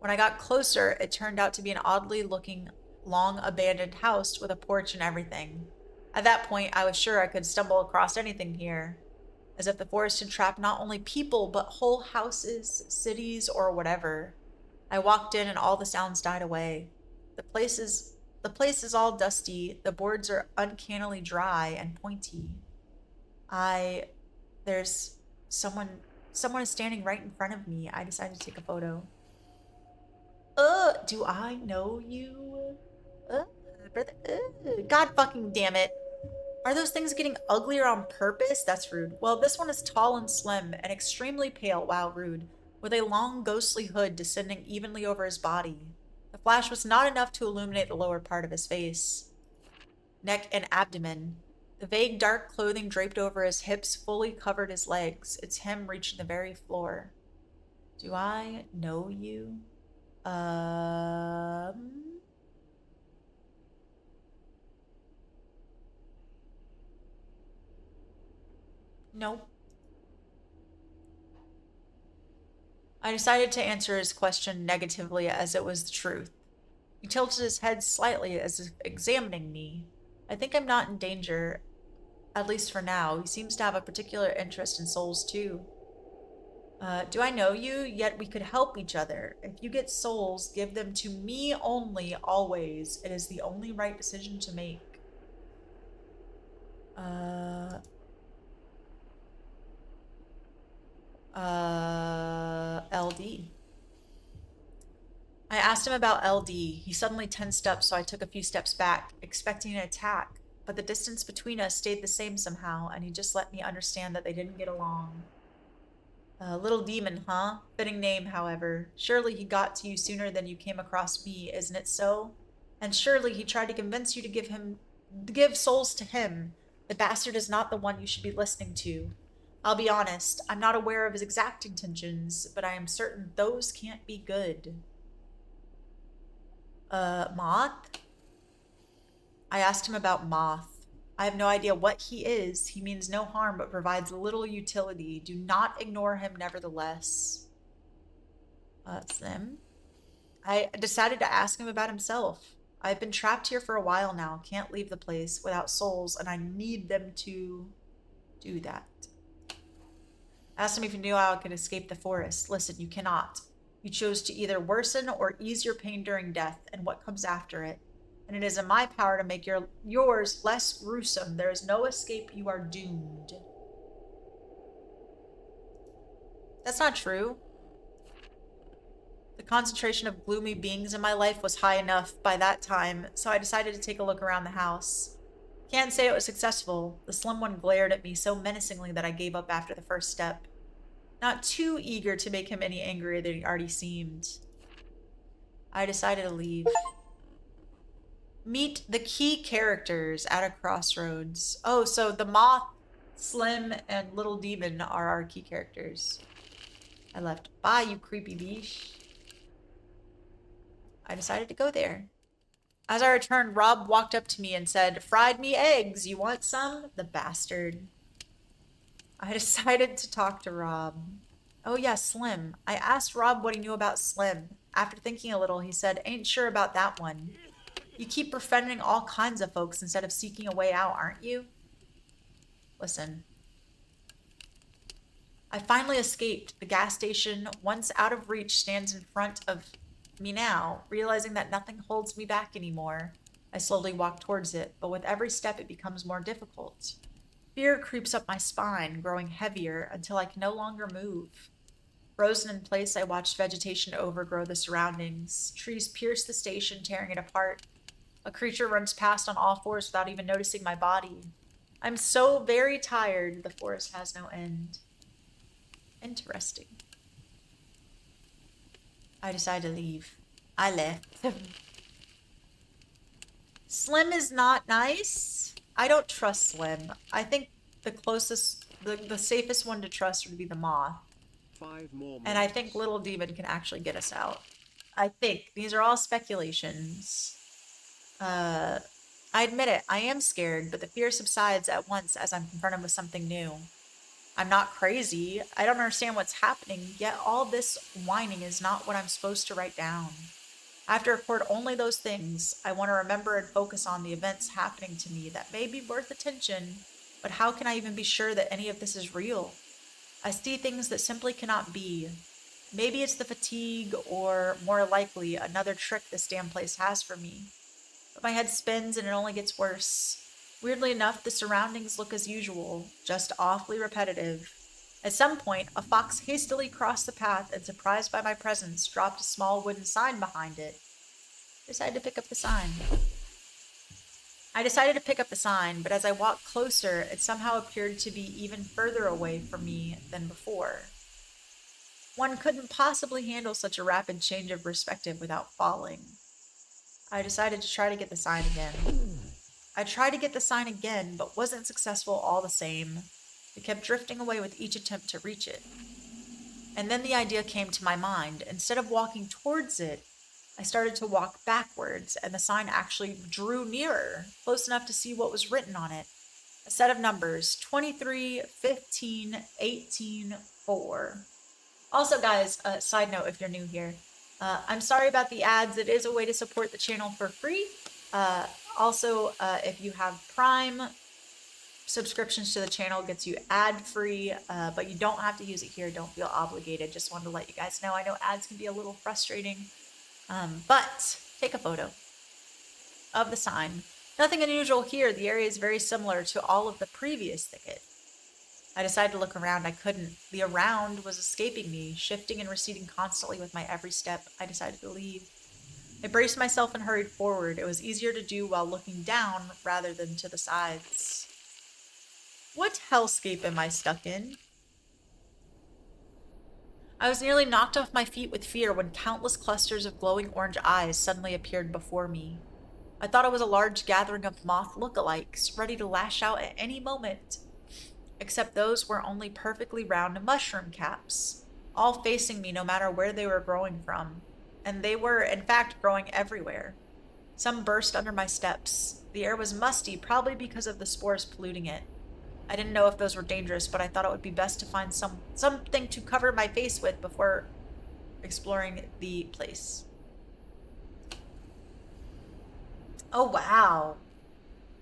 When I got closer, it turned out to be an oddly looking, long abandoned house with a porch and everything. At that point, I was sure I could stumble across anything here, as if the forest had trapped not only people, but whole houses, cities, or whatever. I walked in and all the sounds died away. The place is all dusty. The boards are uncannily dry and pointy. There's someone is standing right in front of me. I decided to take a photo. Do I know you? Brother, God fucking damn it. Are those things getting uglier on purpose? That's rude. Well, this one is tall and slim and extremely pale, wow, rude, with a long ghostly hood descending evenly over his body. The flash was not enough to illuminate the lower part of his face, neck, and abdomen. The vague dark clothing draped over his hips fully covered his legs, its hem reaching the very floor. Do I know you? Nope. I decided to answer his question negatively as it was the truth. He tilted his head slightly as if examining me. I think I'm not in danger, at least for now. He seems to have a particular interest in souls too. Do I know you? Yet we could help each other. If you get souls, give them to me only, always. It is the only right decision to make. LD. I asked him about LD. He suddenly tensed up, so I took a few steps back, expecting an attack. But the distance between us stayed the same somehow, and he just let me understand that they didn't get along. Little demon, huh? Fitting name, however. Surely he got to you sooner than you came across me, isn't it so? And surely he tried to convince you to give souls to him. The bastard is not the one you should be listening to. I'll be honest, I'm not aware of his exact intentions, but I am certain those can't be good. Moth? I asked him about Moth. I have no idea what he is. He means no harm, but provides little utility. Do not ignore him, nevertheless. Slim? I decided to ask him about himself. I've been trapped here for a while now. Can't leave the place without souls, and I need them to do that. Asked him if he knew how I could escape the forest. Listen, you cannot. You chose to either worsen or ease your pain during death, and what comes after it. And it is in my power to make yours less gruesome. There is no escape. You are doomed. That's not true. The concentration of gloomy beings in my life was high enough by that time, so I decided to take a look around the house. Can't say it was successful. The slim one glared at me so menacingly that I gave up after the first step. Not too eager to make him any angrier than he already seemed. I decided to leave. Meet the key characters at a crossroads. Oh, so the moth, Slim, and Little Demon are our key characters. I left. Bye, you creepy beast. I decided to go there. As I returned, Rob walked up to me and said, "Fried me eggs. You want some?" The bastard. I decided to talk to Rob. Oh yeah, Slim. I asked Rob what he knew about Slim. After thinking a little, he said, "Ain't sure about that one. You keep befriending all kinds of folks instead of seeking a way out, aren't you?" Listen. I finally escaped. The gas station, once out of reach, stands in front of me now. Realizing that nothing holds me back anymore, I slowly walk towards it, but with every step it becomes more difficult. Fear creeps up my spine, growing heavier until I can no longer move. Frozen in place, I watched vegetation overgrow the surroundings. Trees pierce the station, tearing it apart. A creature runs past on all fours without even noticing my body. I'm so very tired, the forest has no end. Interesting. I decided to leave. I left. Slim is not nice. I don't trust Slim. I think the closest, the safest one to trust would be the moth. 5 more And I think Little Demon can actually get us out. I think. These are all speculations. I admit it, I am scared, but the fear subsides at once as I'm confronted with something new. I'm not crazy. I don't understand what's happening, yet all this whining is not what I'm supposed to write down. I have to record only those things I want to remember and focus on the events happening to me that may be worth attention, but how can I even be sure that any of this is real? I see things that simply cannot be. Maybe it's the fatigue, or more likely, another trick this damn place has for me. But my head spins and it only gets worse. Weirdly enough, the surroundings look as usual, just awfully repetitive. At some point, a fox hastily crossed the path and, surprised by my presence, dropped a small wooden sign behind it. I decided to pick up the sign, but as I walked closer, it somehow appeared to be even further away from me than before. One couldn't possibly handle such a rapid change of perspective without falling. I decided to try to get the sign again. I tried to get the sign again, but wasn't successful all the same. It kept drifting away with each attempt to reach it. And then the idea came to my mind. Instead of walking towards it, I started to walk backwards, and the sign actually drew nearer, close enough to see what was written on it. A set of numbers, 23, 15, 18, 4. Also, guys, side note if you're new here, I'm sorry about the ads. It is a way to support the channel for free. Also, if you have Prime, subscriptions to the channel gets you ad-free, but you don't have to use it here. Don't feel obligated. Just wanted to let you guys know. I know ads can be a little frustrating, but take a photo of the sign. Nothing unusual here. The area is very similar to all of the previous thicket. I decided to look around. I couldn't. The around was escaping me, shifting and receding constantly with my every step. I decided to leave. I braced myself and hurried forward. It was easier to do while looking down rather than to the sides. What hellscape am I stuck in? I was nearly knocked off my feet with fear when countless clusters of glowing orange eyes suddenly appeared before me. I thought it was a large gathering of moth lookalikes, ready to lash out at any moment. Except those were only perfectly round mushroom caps, all facing me no matter where they were growing from. And they were, in fact, growing everywhere. Some burst under my steps. The air was musty, probably because of the spores polluting it. I didn't know if those were dangerous, but I thought it would be best to find something to cover my face with before exploring the place. Oh, wow.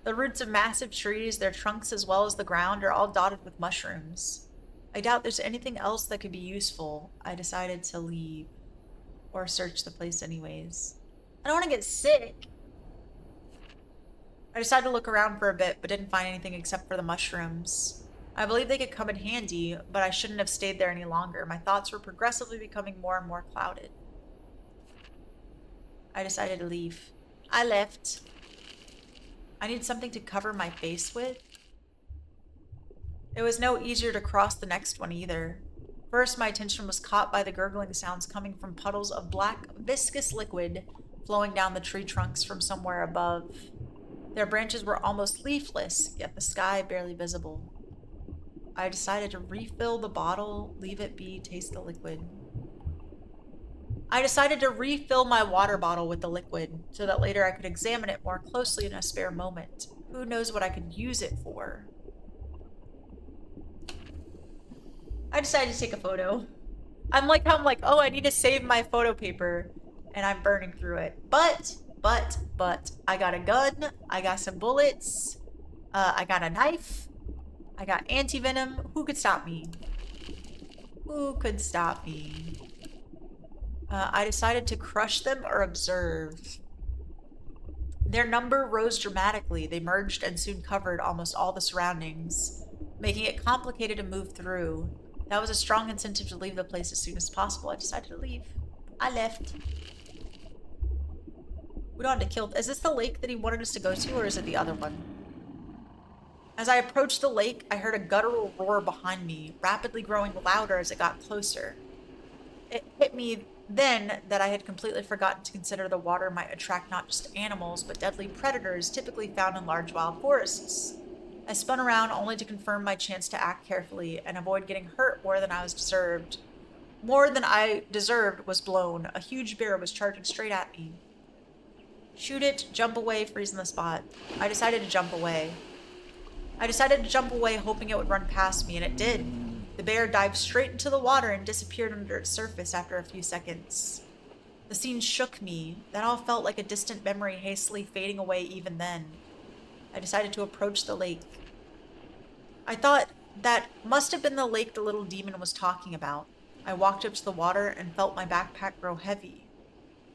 The roots of massive trees, their trunks as well as the ground, are all dotted with mushrooms. I doubt there's anything else that could be useful. I decided to leave. Or search the place anyways. I don't want to get sick. I decided to look around for a bit, but didn't find anything except for the mushrooms. I believe they could come in handy, but I shouldn't have stayed there any longer. My thoughts were progressively becoming more and more clouded. I decided to leave. I left. I need something to cover my face with. It was no easier to cross the next one either. First, my attention was caught by the gurgling sounds coming from puddles of black, viscous liquid flowing down the tree trunks from somewhere above. Their branches were almost leafless, yet the sky barely visible. I decided to refill the bottle, leave it be, taste the liquid. I decided to refill my water bottle with the liquid so that later I could examine it more closely in a spare moment. Who knows what I could use it for? I decided to take a photo. I'm like, oh, I need to save my photo paper, and I'm burning through it. But, I got a gun, I got some bullets, I got a knife, I got anti-venom. Who could stop me? Who could stop me? I decided to crush them or observe. Their number rose dramatically. They merged and soon covered almost all the surroundings, making it complicated to move through. That was a strong incentive to leave the place as soon as possible. I decided to leave. I left. We don't have to kill... Is this the lake that he wanted us to go to, or is it the other one? As I approached the lake, I heard a guttural roar behind me, rapidly growing louder as it got closer. It hit me then that I had completely forgotten to consider the water might attract not just animals, but deadly predators typically found in large wild forests. I spun around only to confirm my chance to act carefully and avoid getting hurt more than I deserved. More than I deserved was blown. A huge bear was charging straight at me. Shoot it, jump away, freeze in the spot. I decided to jump away. Hoping it would run past me, and it did. The bear dived straight into the water and disappeared under its surface after a few seconds. The scene shook me. That all felt like a distant memory hastily fading away even then. I decided to approach the lake. I thought that must have been the lake the little demon was talking about. I walked up to the water and felt my backpack grow heavy.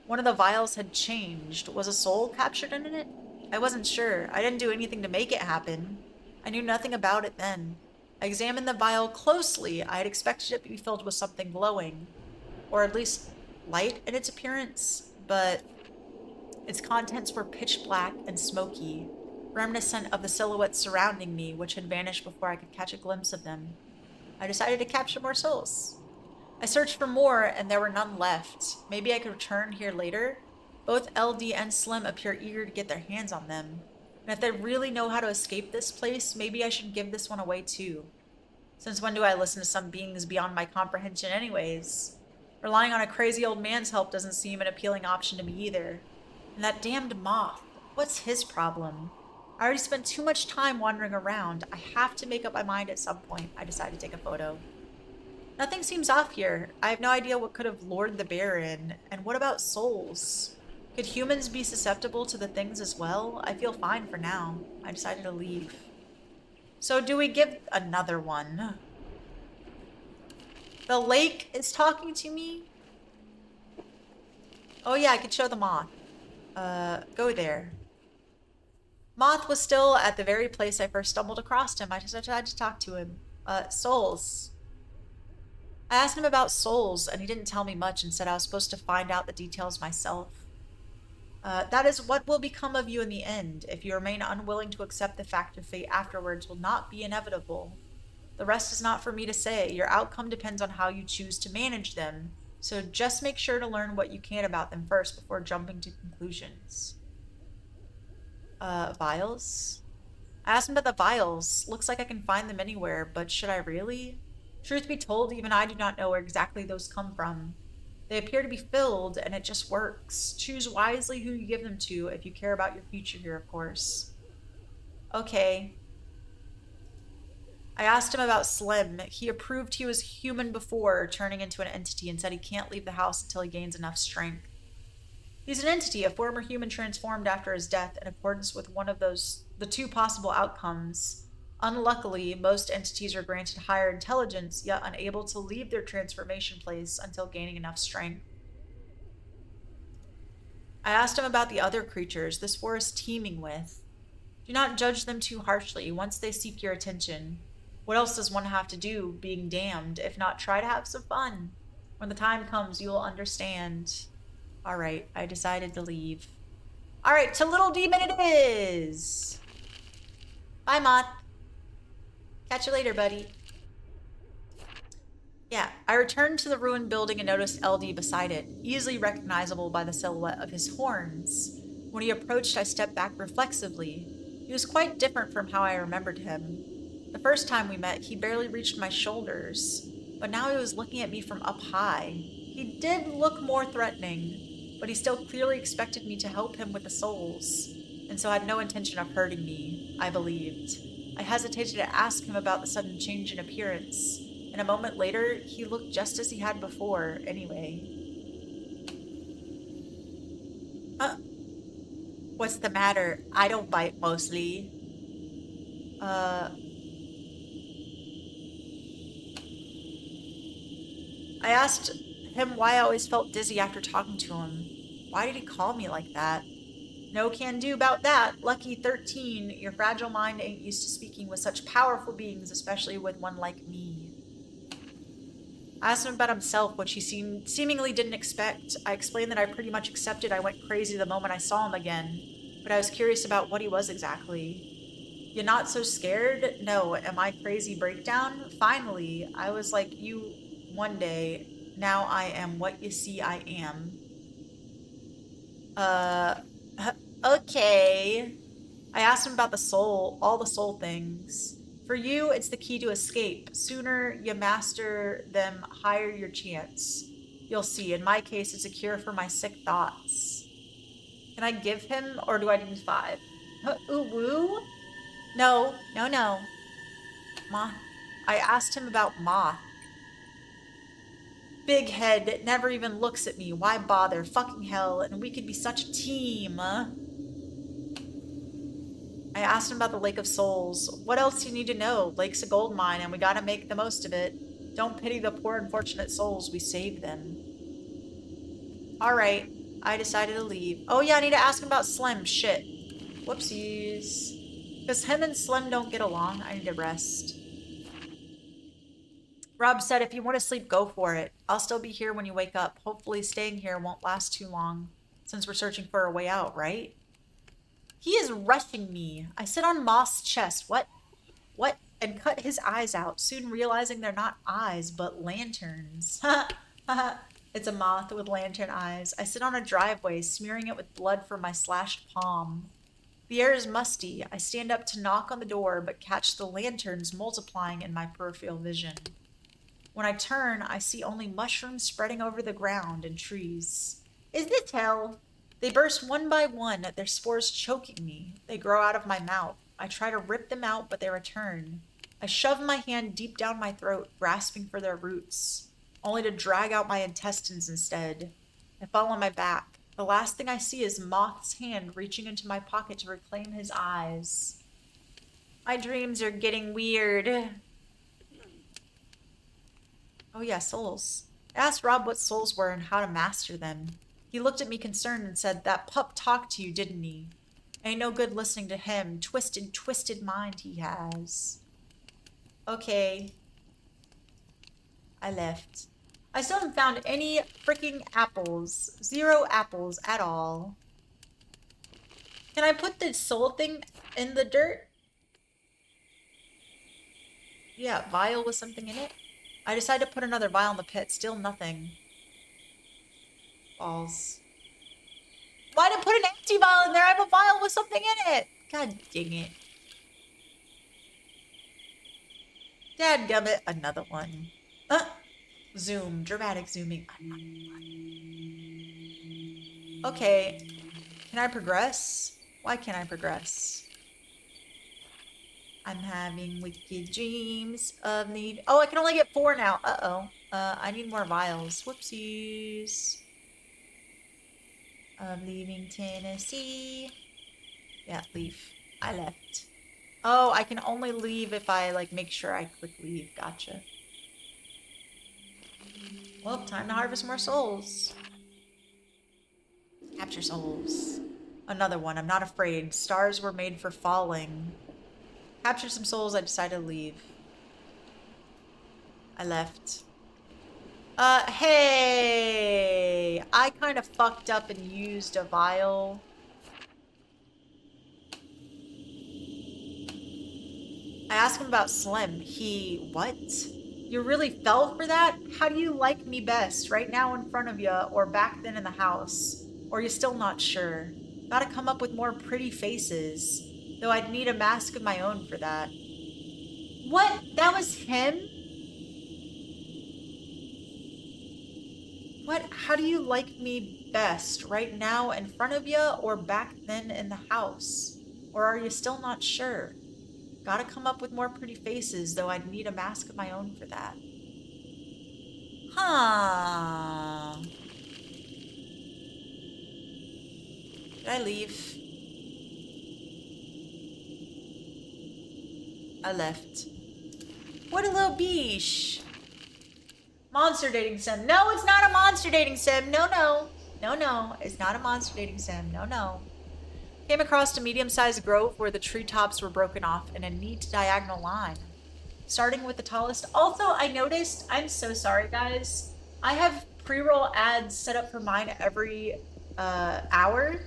One of the vials had changed. Was a soul captured in it? I wasn't sure. I didn't do anything to make it happen. I knew nothing about it then. I examined the vial closely. I had expected it to be filled with something glowing, or at least light in its appearance, but its contents were pitch black and smoky, reminiscent of the silhouettes surrounding me, which had vanished before I could catch a glimpse of them. I decided to capture more souls. I searched for more, and there were none left. Maybe I could return here later. Both LD and Slim appear eager to get their hands on them. And if they really know how to escape this place, maybe I should give this one away too. Since when do I listen to some beings beyond my comprehension anyways? Relying on a crazy old man's help doesn't seem an appealing option to me either. And that damned moth, what's his problem? I already spent too much time wandering around. I have to make up my mind at some point. I decided to take a photo. Nothing seems off here. I have no idea what could have lured the bear in. And what about souls? Could humans be susceptible to the things as well? I feel fine for now. I decided to leave. So do we give another one? The lake is talking to me? Oh yeah, I could show the moth. Go there. Moth was still at the very place I first stumbled across him. I just tried to talk to him. Souls. I asked him about souls, and he didn't tell me much and said I was supposed to find out the details myself. That is what will become of you in the end. If you remain unwilling to accept the fact of fate afterwards will not be inevitable. The rest is not for me to say. Your outcome depends on how you choose to manage them. So just make sure to learn what you can about them first before jumping to conclusions. Vials? I asked him about the vials. Looks like I can find them anywhere, but should I really? Truth be told, even I do not know where exactly those come from. They appear to be filled, and it just works. Choose wisely who you give them to if you care about your future here, of course. Okay. I asked him about Slim. He approved he was human before turning into an entity and said he can't leave the house until he gains enough strength. He's an entity, a former human transformed after his death in accordance with one of the two possible outcomes. Unluckily, most entities are granted higher intelligence, yet unable to leave their transformation place until gaining enough strength. I asked him about the other creatures this forest teeming with. Do not judge them too harshly once they seek your attention. What else does one have to do, being damned, if not try to have some fun? When the time comes, you will understand. Alright, I decided to leave. Alright, to Little Demon it is! Bye, Moth. Catch you later, buddy. Yeah, I returned to the ruined building and noticed LD beside it, easily recognizable by the silhouette of his horns. When he approached, I stepped back reflexively. He was quite different from how I remembered him. The first time we met, he barely reached my shoulders, but now he was looking at me from up high. He did look more threatening, but he still clearly expected me to help him with the souls, and so had no intention of hurting me, I believed. I hesitated to ask him about the sudden change in appearance, and a moment later, he looked just as he had before, anyway. What's the matter? I don't bite mostly. I asked him why I always felt dizzy after talking to him. Why did he call me like that? No can do about that. Lucky 13, your fragile mind ain't used to speaking with such powerful beings, especially with one like me. I asked him about himself, which he seemingly didn't expect. I explained that I pretty much accepted I went crazy the moment I saw him again, but I was curious about what he was exactly. You're not so scared? No, am I crazy breakdown? Finally, I was like you one day. Now I am what you see I am. Okay. I asked him about the soul, all the soul things. For you, it's the key to escape. Sooner you master them, higher your chance. You'll see. In my case, it's a cure for my sick thoughts. Can I give him, or do I need 5? Ooh, woo? No, no, no. Moth. I asked him about Moth. Big head, never even looks at me. Why bother? Fucking hell, and we could be such a team. I asked him about the Lake of Souls. What else do you need to know? Lake's a gold mine, and we gotta make the most of it. Don't pity the poor unfortunate souls, we saved them. Alright, I decided to leave. Oh yeah, I need to ask him about Slim. Shit. Whoopsies. Because him and Slim don't get along, I need to rest. Rob said, if you want to sleep, go for it. I'll still be here when you wake up. Hopefully staying here won't last too long, since we're searching for a way out, right? He is rushing me. I sit on Moth's chest. What? And cut his eyes out, soon realizing they're not eyes, but lanterns. It's a moth with lantern eyes. I sit on a driveway, smearing it with blood from my slashed palm. The air is musty. I stand up to knock on the door, but catch the lanterns multiplying in my peripheral vision. When I turn, I see only mushrooms spreading over the ground and trees. Is this hell? They burst one by one, their spores choking me. They grow out of my mouth. I try to rip them out, but they return. I shove my hand deep down my throat, grasping for their roots, only to drag out my intestines instead. I fall on my back. The last thing I see is Moth's hand reaching into my pocket to reclaim his eyes. My dreams are getting weird. Oh yeah, souls. I asked Rob what souls were and how to master them. He looked at me concerned and said, that pup talked to you, didn't he? Ain't no good listening to him. Twisted mind he has. Okay. I left. I still haven't found any freaking apples. 0 apples at all. Can I put the soul thing in the dirt? Yeah, vial with something in it. I decided to put another vial in the pit. Still nothing. Balls. Why did I put an empty vial in there? I have a vial with something in it. God dang it. Dadgummit. Another one. Zoom. Dramatic zooming. Okay. Can I progress? Why can't I progress? I'm having wicked dreams of need. Oh, I can only get 4 now. Uh-oh. I need more vials. Whoopsies. Of leaving Tennessee. Yeah, leave. I left. Oh, I can only leave if I, like, make sure I click leave. Gotcha. Well, time to harvest more souls. Capture souls. Another one. I'm not afraid. Stars were made for falling. Capture some souls. I decided to leave. I left. Hey! I kind of fucked up and used a vial. I asked him about Slim. What? You really fell for that? How do you like me best? Right now in front of you, or back then in the house? Or you still not sure? Gotta come up with more pretty faces. Though I'd need a mask of my own for that. What? That was him? What? How do you like me best? Right now in front of you, or back then in the house? Or are you still not sure? Gotta come up with more pretty faces, though I'd need a mask of my own for that. Huh. Did I leave? I left. What a little beesh. Monster dating sim. No, it's not a monster dating sim. No, no. No, no. It's not a monster dating sim. No, no. Came across a medium-sized grove where the treetops were broken off in a neat diagonal line. Starting with the tallest. Also, I noticed, I'm so sorry, guys. I have pre-roll ads set up for mine every hour.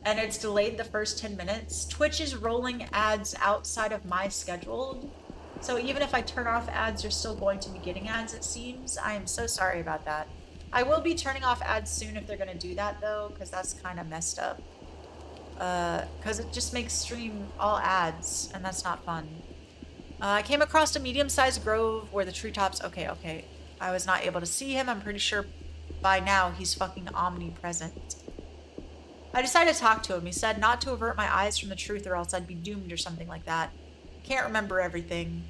And it's delayed the first 10 minutes. Twitch is rolling ads outside of my scheduled. So even if I turn off ads, you're still going to be getting ads, it seems. I am so sorry about that. I will be turning off ads soon if they're going to do that, though, because that's kind of messed up. Because it just makes stream all ads, and that's not fun. I came across a medium-sized grove where the treetops... Okay. I was not able to see him. I'm pretty sure by now he's fucking omnipresent. I decided to talk to him. He said not to avert my eyes from the truth or else I'd be doomed or something like that. Can't remember everything.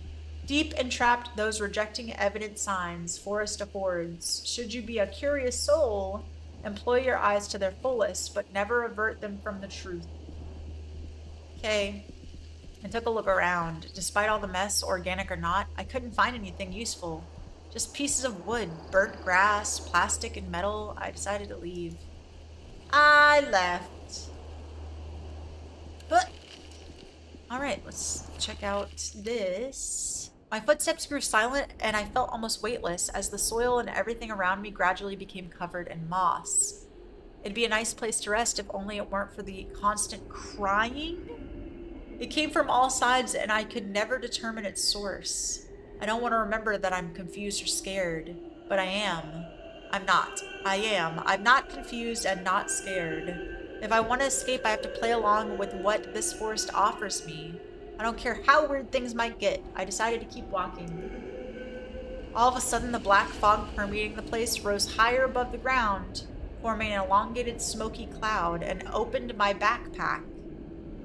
Deep entrapped those rejecting evident signs, forest affords. Should you be a curious soul, employ your eyes to their fullest, but never avert them from the truth. Okay. I took a look around. Despite all the mess, organic or not, I couldn't find anything useful. Just pieces of wood, burnt grass, plastic, and metal. I decided to leave. I left. But alright, let's check out this. My footsteps grew silent and I felt almost weightless as the soil and everything around me gradually became covered in moss. It'd be a nice place to rest if only it weren't for the constant crying. It came from all sides and I could never determine its source. I don't want to remember that I'm confused or scared, but I am. I'm not. I am. I'm not confused and not scared. If I want to escape, I have to play along with what this forest offers me. I don't care how weird things might get. I decided to keep walking. All of a sudden, the black fog permeating the place rose higher above the ground, forming an elongated smoky cloud, and opened my backpack.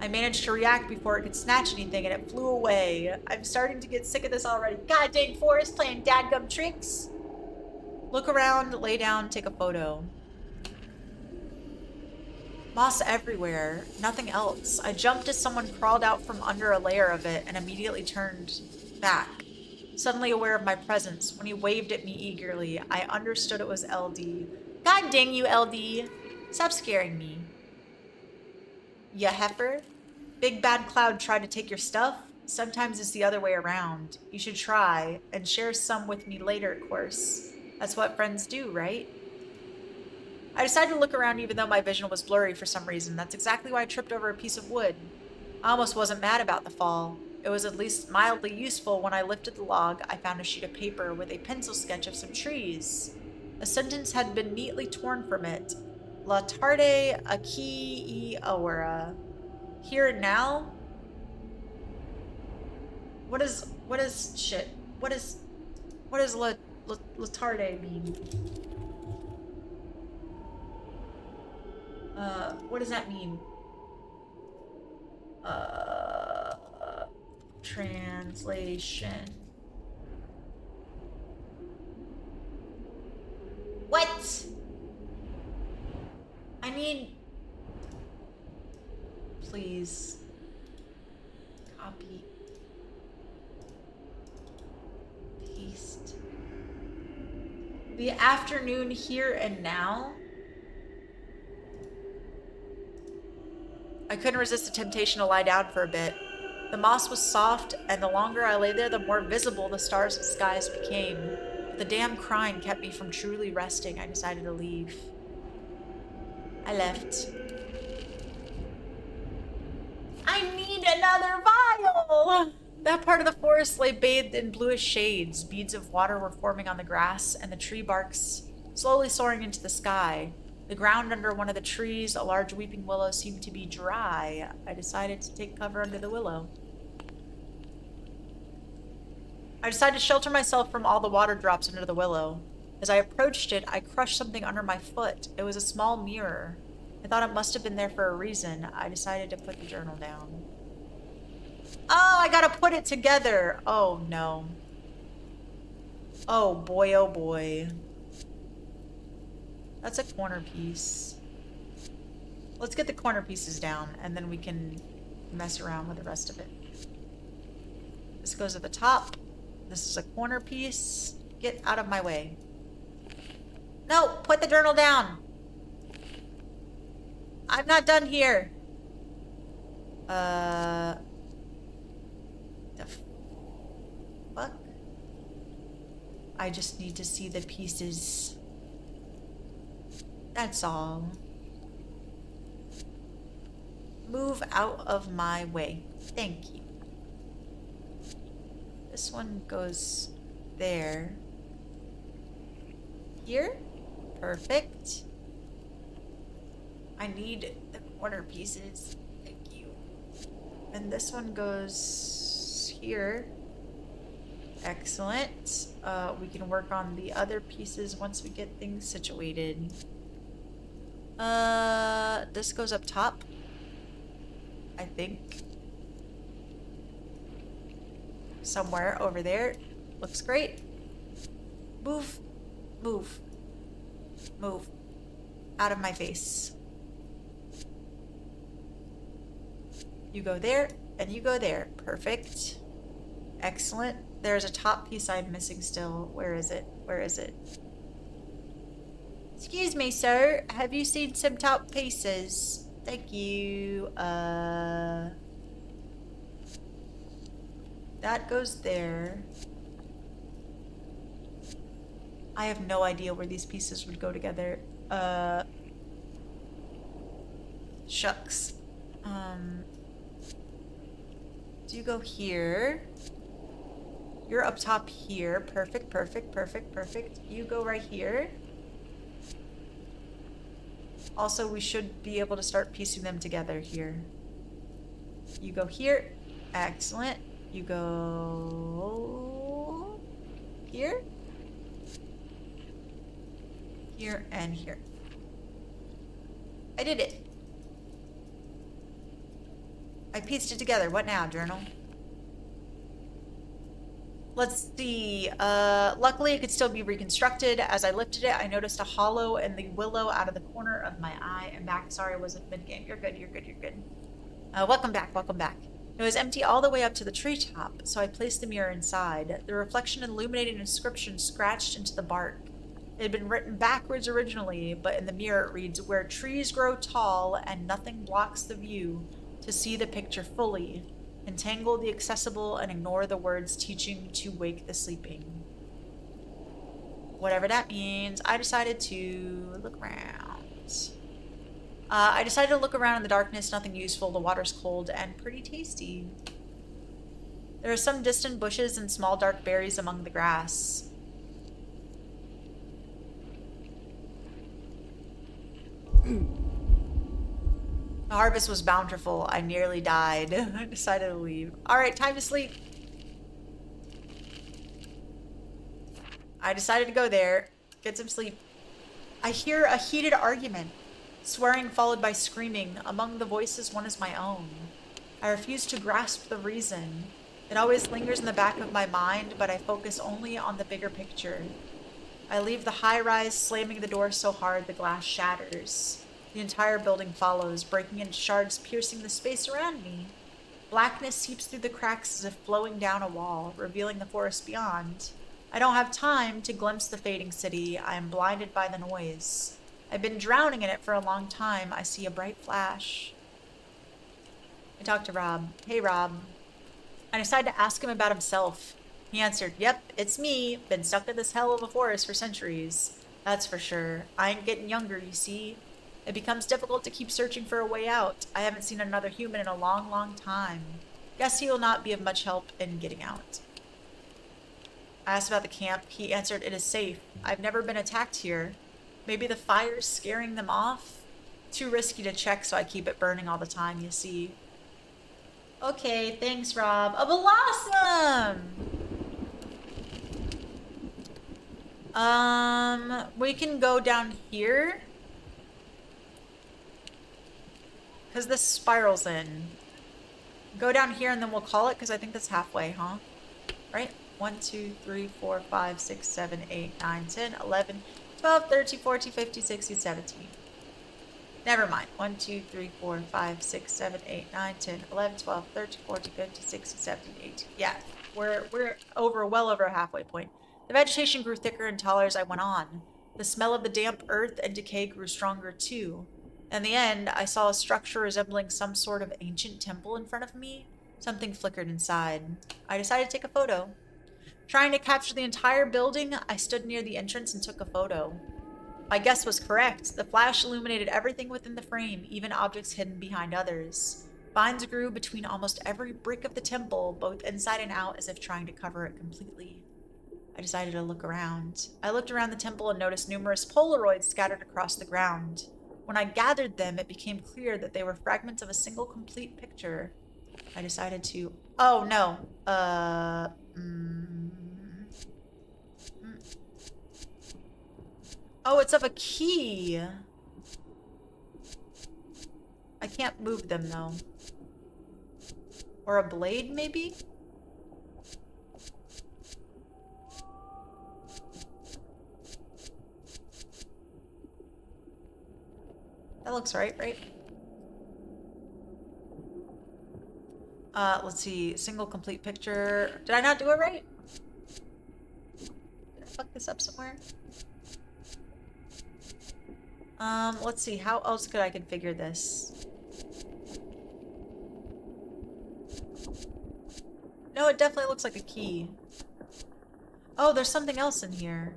I managed to react before it could snatch anything, and it flew away. I'm starting to get sick of this already. God dang forest playing dadgum tricks. Look around, lay down, take a photo. Moss everywhere, nothing else. I jumped as someone crawled out from under a layer of it and immediately turned back. Suddenly aware of my presence, when he waved at me eagerly, I understood it was LD. God dang you, LD. Stop scaring me. Ya heifer? Big bad cloud tried to take your stuff? Sometimes it's the other way around. You should try, and share some with me later, of course. That's what friends do, right? I decided to look around even though my vision was blurry for some reason. That's exactly why I tripped over a piece of wood. I almost wasn't mad about the fall. It was at least mildly useful. When I lifted the log, I found a sheet of paper with a pencil sketch of some trees. A sentence had been neatly torn from it. La tarde aquí y ahora. Here and now? What is shit? What does la tarde mean? What does that mean? Translation. What? I mean, please. Copy. Paste. The afternoon here and now? I couldn't resist the temptation to lie down for a bit. The moss was soft, and the longer I lay there, the more visible the stars and skies became. But the damn crying kept me from truly resting. I decided to leave. I left. I need another vial! That part of the forest lay bathed in bluish shades. Beads of water were forming on the grass, and the tree barks slowly soaring into the sky. The ground under one of the trees, a large weeping willow, seemed to be dry. I decided to take cover under the willow. I decided to shelter myself from all the water drops under the willow. As I approached it, I crushed something under my foot. It was a small mirror. I thought it must have been there for a reason. I decided to put the journal down. Oh, I gotta put it together. Oh, no. Oh, boy, oh, boy. That's a corner piece. Let's get the corner pieces down, and then we can mess around with the rest of it. This goes at the top. This is a corner piece. Get out of my way. No, put the journal down. I'm not done here. The fuck? I just need to see the pieces. That's all. Move out of my way. Thank you. This one goes there. Here? Perfect. I need the corner pieces. Thank you. And this one goes here. Excellent. We can work on the other pieces once we get things situated. This goes up top, I think. Somewhere over there. Looks great. Move. Move. Move. Out of my face. You go there, and you go there. Perfect. Excellent. There's a top piece I'm missing still. Where is it? Where is it? Excuse me, sir. Have you seen some top pieces? Thank you. That goes there. I have no idea where these pieces would go together. Shucks. Do you go here? You're up top here. Perfect, perfect, perfect, perfect. You go right here. Also, we should be able to start piecing them together here. You go here. Excellent. You go here. Here and here. I did it. I pieced it together. What now, journal? Let's see. Luckily, it could still be reconstructed. As I lifted it, I noticed a hollow in the willow out of the corner of my eye. I'm back. Sorry, I wasn't mid-game. You're good, you're good, you're good. Welcome back, welcome back. It was empty all the way up to the treetop, so I placed the mirror inside. The reflection illuminated an inscription scratched into the bark. It had been written backwards originally, but in the mirror it reads, "Where trees grow tall and nothing blocks the view, to see the picture fully. Entangle the accessible and ignore the words teaching to wake the sleeping." Whatever that means, I decided to look around. I decided to look around in the darkness, nothing useful. The water's cold and pretty tasty. There are some distant bushes and small dark berries among the grass. The harvest was bountiful. I nearly died. I decided to leave. Alright, time to sleep. I decided to go there. Get some sleep. I hear a heated argument. Swearing followed by screaming. Among the voices, one is my own. I refuse to grasp the reason. It always lingers in the back of my mind, but I focus only on the bigger picture. I leave the high-rise, slamming the door so hard the glass shatters. The entire building follows, breaking into shards, piercing the space around me. Blackness seeps through the cracks as if flowing down a wall, revealing the forest beyond. I don't have time to glimpse the fading city. I am blinded by the noise. I've been drowning in it for a long time. I see a bright flash. I talk to Rob. Hey, Rob. I decided to ask him about himself. He answered, "Yep, it's me. Been stuck in this hell of a forest for centuries. That's for sure. I ain't getting younger, you see. It becomes difficult to keep searching for a way out. I haven't seen another human in a long, long time. Guess he will not be of much help in getting out." I asked about the camp. He answered, "It is safe. I've never been attacked here. Maybe the fire's scaring them off? Too risky to check, so I keep it burning all the time, you see." Okay, thanks, Rob. A blossom! We can go down here. Because this spirals in. Go down here and then we'll call it, because I think that's halfway, huh? Right? 1, 2, 3, 4, 5, 6, 7, 8, 9, 10, 11, 12, 13, 14, 15, 16, 17. Never mind. 1, 2, 3, 4, 5, 6, 7, 8, 9, 10, 11, 12, 13, 14, 15, 16, 17, 18. Yeah, we're well over a halfway point. The vegetation grew thicker and taller as I went on. The smell of the damp earth and decay grew stronger too. In the end, I saw a structure resembling some sort of ancient temple in front of me. Something flickered inside. I decided to take a photo. Trying to capture the entire building, I stood near the entrance and took a photo. My guess was correct. The flash illuminated everything within the frame, even objects hidden behind others. Vines grew between almost every brick of the temple, both inside and out, as if trying to cover it completely. I decided to look around. I looked around the temple and noticed numerous Polaroids scattered across the ground. When I gathered them, it became clear that they were fragments of a single complete picture. I decided to... Oh, no. Oh, it's of a key. I can't move them, though. Or a blade, maybe? That looks right? Let's see. Single complete picture. Did I not do it right? Did I fuck this up somewhere? Let's see. How else could I configure this? No, it definitely looks like a key. Oh, there's something else in here.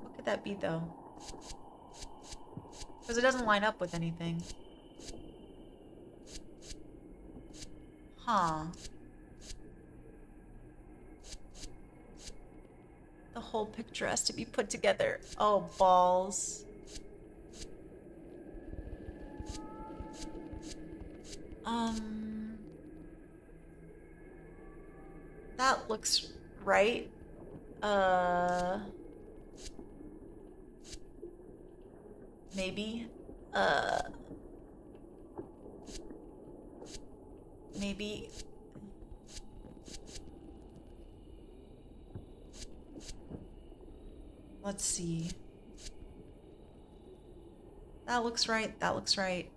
What could that be, though? Because it doesn't line up with anything. Huh. The whole picture has to be put together. Oh, balls. That looks right. Maybe. Maybe. Let's see. That looks right. That looks right.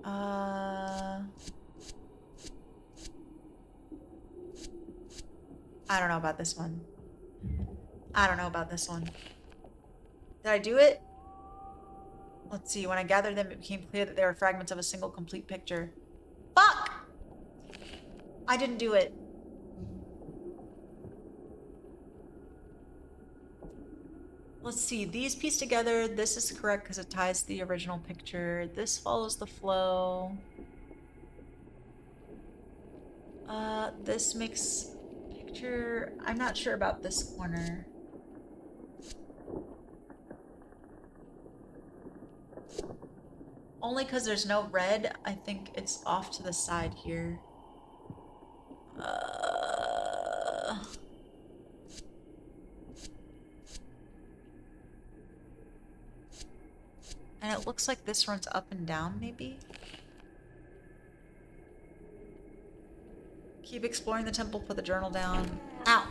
I don't know about this one. I don't know about this one. Did I do it? Let's see. When I gathered them, it became clear that they were fragments of a single complete picture. Fuck! I didn't do it. Let's see. These pieced together. This is correct because it ties to the original picture. This follows the flow. This makes picture. I'm not sure about this corner. Only because there's no red. I think it's off to the side here. And it looks like this runs up and down, maybe? Keep exploring the temple, put the journal down. Ow!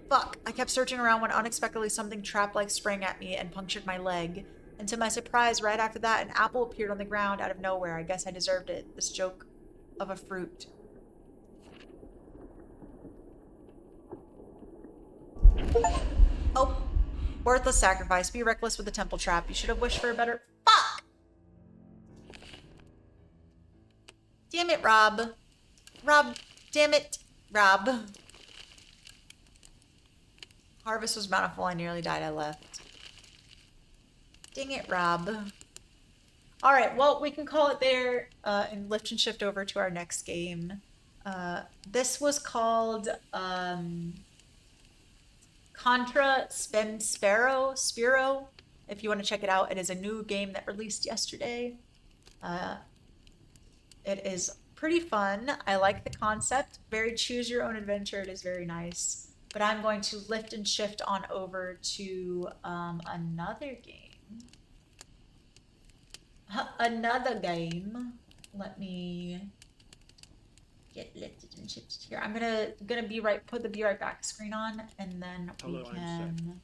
Fuck! I kept searching around when unexpectedly something trap-like sprang at me and punctured my leg. And to my surprise, right after that, an apple appeared on the ground out of nowhere. I guess I deserved it. This joke of a fruit. Oh! Worthless sacrifice. Be reckless with the temple trap. You should have wished for a better... Fuck! Damn it, Rob. Rob, damn it. Rob. Harvest was bountiful. I nearly died. I left. Dang it, Rob. All right, well, we can call it there and lift and shift over to our next game. This was called Contra Spem Spero. If you want to check it out, it is a new game that released yesterday. It is pretty fun. I like the concept. Very choose your own adventure. It is very nice. But I'm going to lift and shift on over to another game. Another game. Let me get lifted and shifted here. I'm gonna put the be right back screen on, and then we can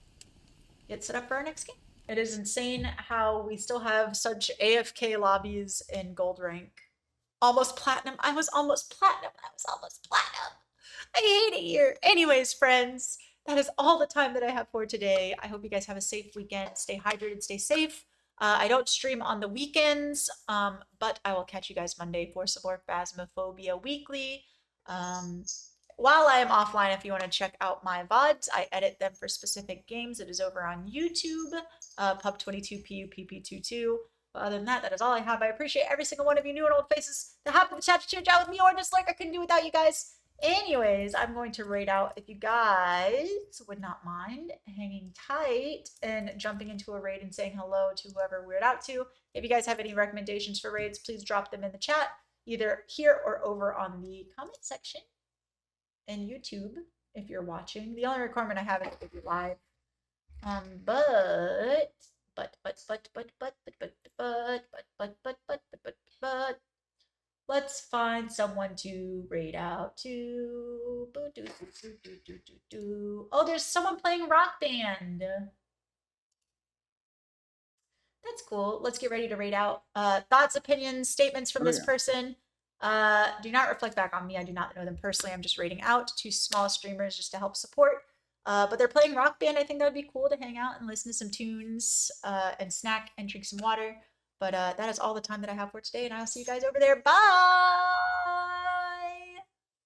get set up for our next game. It is insane how we still have such AFK lobbies in gold rank. Almost platinum. I was almost platinum. I hate it here. Anyways, friends, that is all the time that I have for today. I hope you guys have a safe weekend. Stay hydrated, stay safe. I don't stream on the weekends, but I will catch you guys Monday for some more Phasmophobia Weekly. While I am offline, if you want to check out my VODs, I edit them for specific games. It is over on YouTube, Pub22PUPP22. But other than that, that is all I have. I appreciate every single one of you new and old faces that hop in the chat to cheer out with me, or just like I couldn't do without you guys. Anyways, I'm going to raid out if you guys would not mind hanging tight and jumping into a raid and saying hello to whoever we're out to. If you guys have any recommendations for raids, please drop them in the chat, either here or over on the comment section. And YouTube, if you're watching. The only requirement I have is to be live. But let's find someone to raid out to. Oh, there's someone playing Rock Band. That's cool. Let's get ready to raid out. Thoughts, opinions, statements from this person. Do not reflect back on me. I do not know them personally. I'm just raiding out to small streamers just to help support. But they're playing Rock Band. I think that would be cool to hang out and listen to some tunes and snack and drink some water. But that is all the time that I have for today, and I'll see you guys over there. Bye!